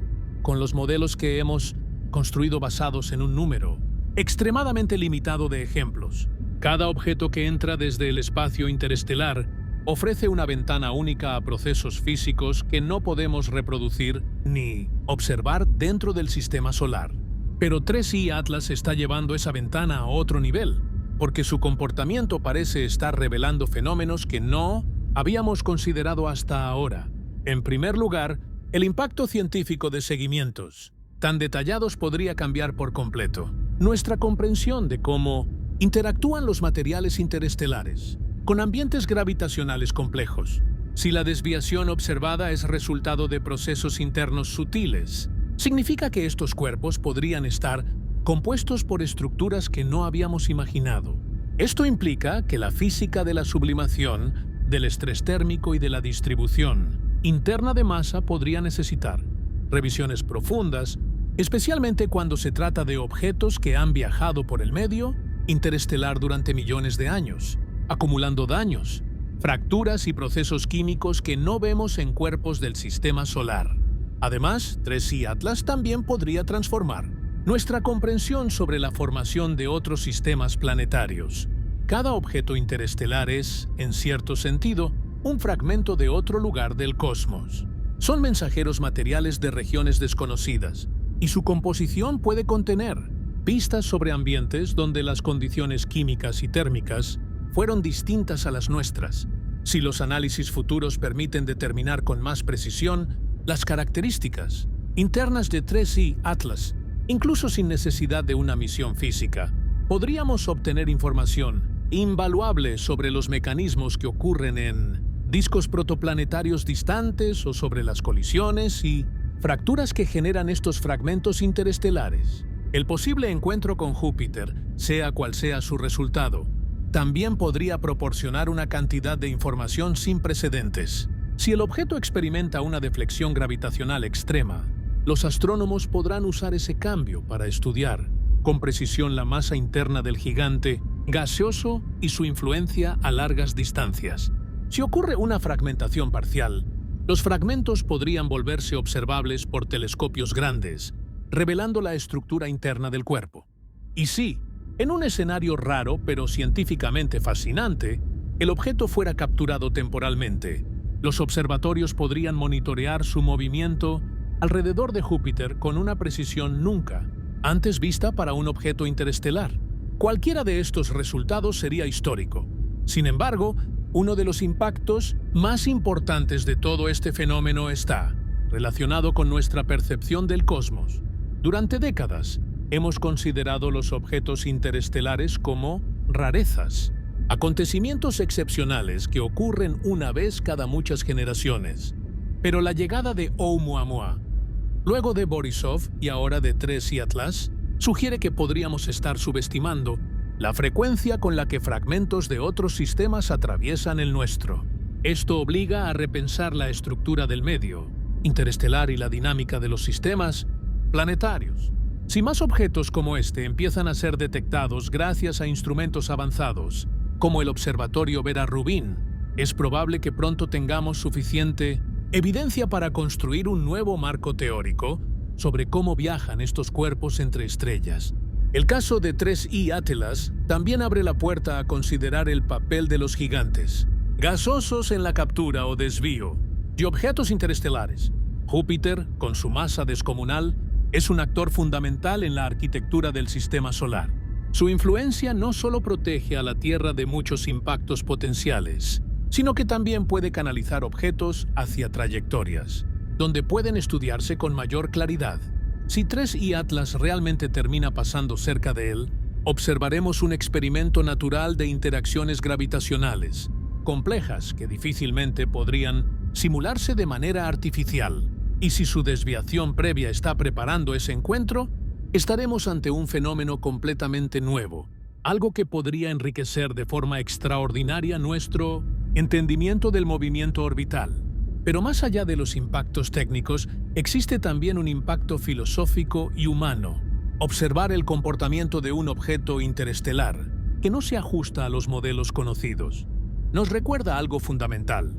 con los modelos que hemos construido basados en un número extremadamente limitado de ejemplos. Cada objeto que entra desde el espacio interestelar ofrece una ventana única a procesos físicos que no podemos reproducir ni observar dentro del sistema solar. Pero 3I Atlas está llevando esa ventana a otro nivel, porque su comportamiento parece estar revelando fenómenos que no habíamos considerado hasta ahora. En primer lugar, el impacto científico de seguimientos tan detallados podría cambiar por completo nuestra comprensión de cómo interactúan los materiales interestelares con ambientes gravitacionales complejos. Si la desviación observada es resultado de procesos internos sutiles, significa que estos cuerpos podrían estar compuestos por estructuras que no habíamos imaginado. Esto implica que la física de la sublimación, del estrés térmico y de la distribución interna de masa podría necesitar revisiones profundas, especialmente cuando se trata de objetos que han viajado por el medio interestelar durante millones de años, acumulando daños, fracturas y procesos químicos que no vemos en cuerpos del sistema solar. Además, 3I Atlas también podría transformar nuestra comprensión sobre la formación de otros sistemas planetarios. Cada objeto interestelar es, en cierto sentido, un fragmento de otro lugar del cosmos. Son mensajeros materiales de regiones desconocidas, y su composición puede contener pistas sobre ambientes donde las condiciones químicas y térmicas fueron distintas a las nuestras. Si los análisis futuros permiten determinar con más precisión las características internas de 3I Atlas, incluso sin necesidad de una misión física, podríamos obtener información invaluable sobre los mecanismos que ocurren en discos protoplanetarios distantes o sobre las colisiones y fracturas que generan estos fragmentos interestelares. El posible encuentro con Júpiter, sea cual sea su resultado, también podría proporcionar una cantidad de información sin precedentes. Si el objeto experimenta una deflexión gravitacional extrema, los astrónomos podrán usar ese cambio para estudiar con precisión la masa interna del gigante gaseoso y su influencia a largas distancias. Si ocurre una fragmentación parcial, los fragmentos podrían volverse observables por telescopios grandes, revelando la estructura interna del cuerpo. Y si, en un escenario raro pero científicamente fascinante, el objeto fuera capturado temporalmente, los observatorios podrían monitorear su movimiento alrededor de Júpiter con una precisión nunca antes vista para un objeto interestelar. Cualquiera de estos resultados sería histórico. Sin embargo, uno de los impactos más importantes de todo este fenómeno está relacionado con nuestra percepción del cosmos. Durante décadas, hemos considerado los objetos interestelares como rarezas, acontecimientos excepcionales que ocurren una vez cada muchas generaciones. Pero la llegada de Oumuamua, luego de Borisov y ahora de 3I Atlas, sugiere que podríamos estar subestimando la frecuencia con la que fragmentos de otros sistemas atraviesan el nuestro. Esto obliga a repensar la estructura del medio interestelar y la dinámica de los sistemas planetarios. Si más objetos como este empiezan a ser detectados gracias a instrumentos avanzados, como el Observatorio Vera Rubin, es probable que pronto tengamos suficiente evidencia para construir un nuevo marco teórico sobre cómo viajan estos cuerpos entre estrellas. El caso de 3I Atlas también abre la puerta a considerar el papel de los gigantes gasosos en la captura o desvío de objetos interestelares. Júpiter, con su masa descomunal, es un actor fundamental en la arquitectura del sistema solar. Su influencia no solo protege a la Tierra de muchos impactos potenciales, sino que también puede canalizar objetos hacia trayectorias, donde pueden estudiarse con mayor claridad. Si 3I Atlas realmente termina pasando cerca de él, observaremos un experimento natural de interacciones gravitacionales, complejas que difícilmente podrían simularse de manera artificial. Y si su desviación previa está preparando ese encuentro, estaremos ante un fenómeno completamente nuevo, algo que podría enriquecer de forma extraordinaria nuestro entendimiento del movimiento orbital. Pero más allá de los impactos técnicos, existe también un impacto filosófico y humano. Observar el comportamiento de un objeto interestelar, que no se ajusta a los modelos conocidos, nos recuerda algo fundamental.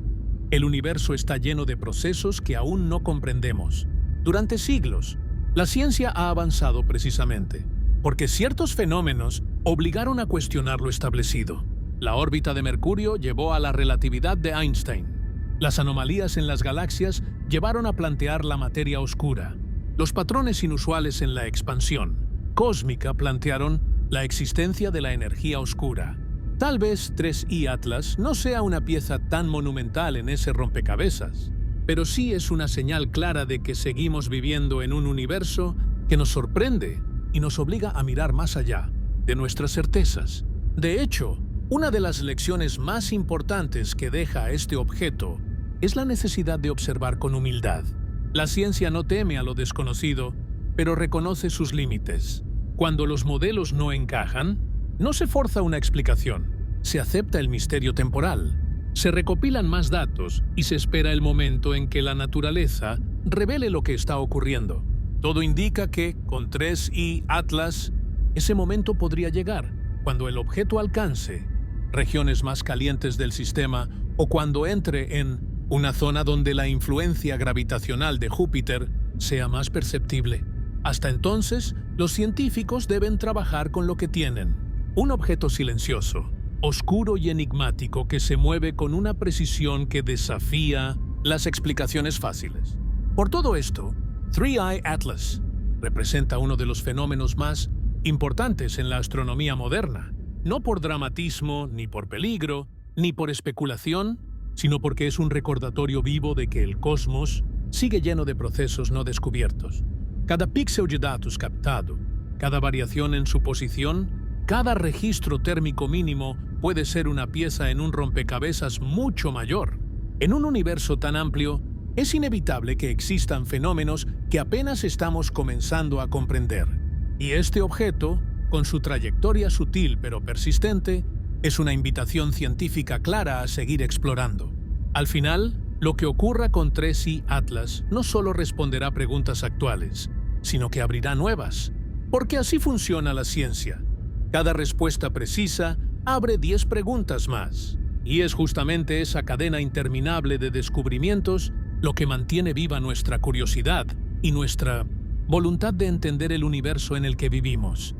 El universo está lleno de procesos que aún no comprendemos. Durante siglos, la ciencia ha avanzado precisamente porque ciertos fenómenos obligaron a cuestionar lo establecido. La órbita de Mercurio llevó a la relatividad de Einstein. Las anomalías en las galaxias llevaron a plantear la materia oscura. Los patrones inusuales en la expansión cósmica plantearon la existencia de la energía oscura. Tal vez 3I Atlas no sea una pieza tan monumental en ese rompecabezas, pero sí es una señal clara de que seguimos viviendo en un universo que nos sorprende y nos obliga a mirar más allá de nuestras certezas. De hecho, una de las lecciones más importantes que deja este objeto es la necesidad de observar con humildad. La ciencia no teme a lo desconocido, pero reconoce sus límites. Cuando los modelos no encajan, no se forza una explicación, se acepta el misterio temporal, se recopilan más datos y se espera el momento en que la naturaleza revele lo que está ocurriendo. Todo indica que, con 3I Atlas, ese momento podría llegar, cuando el objeto alcance regiones más calientes del sistema o cuando entre en una zona donde la influencia gravitacional de Júpiter sea más perceptible. Hasta entonces, los científicos deben trabajar con lo que tienen. Un objeto silencioso, oscuro y enigmático que se mueve con una precisión que desafía las explicaciones fáciles. Por todo esto, 3I Atlas representa uno de los fenómenos más importantes en la astronomía moderna, no por dramatismo, ni por peligro, ni por especulación, sino porque es un recordatorio vivo de que el cosmos sigue lleno de procesos no descubiertos. Cada píxel de datos captado, cada variación en su posición, cada registro térmico mínimo puede ser una pieza en un rompecabezas mucho mayor. En un universo tan amplio, es inevitable que existan fenómenos que apenas estamos comenzando a comprender. Y este objeto, con su trayectoria sutil pero persistente, es una invitación científica clara a seguir explorando. Al final, lo que ocurra con 3I Atlas no solo responderá preguntas actuales, sino que abrirá nuevas. Porque así funciona la ciencia. Cada respuesta precisa abre 10 preguntas más. Y es justamente esa cadena interminable de descubrimientos lo que mantiene viva nuestra curiosidad y nuestra voluntad de entender el universo en el que vivimos.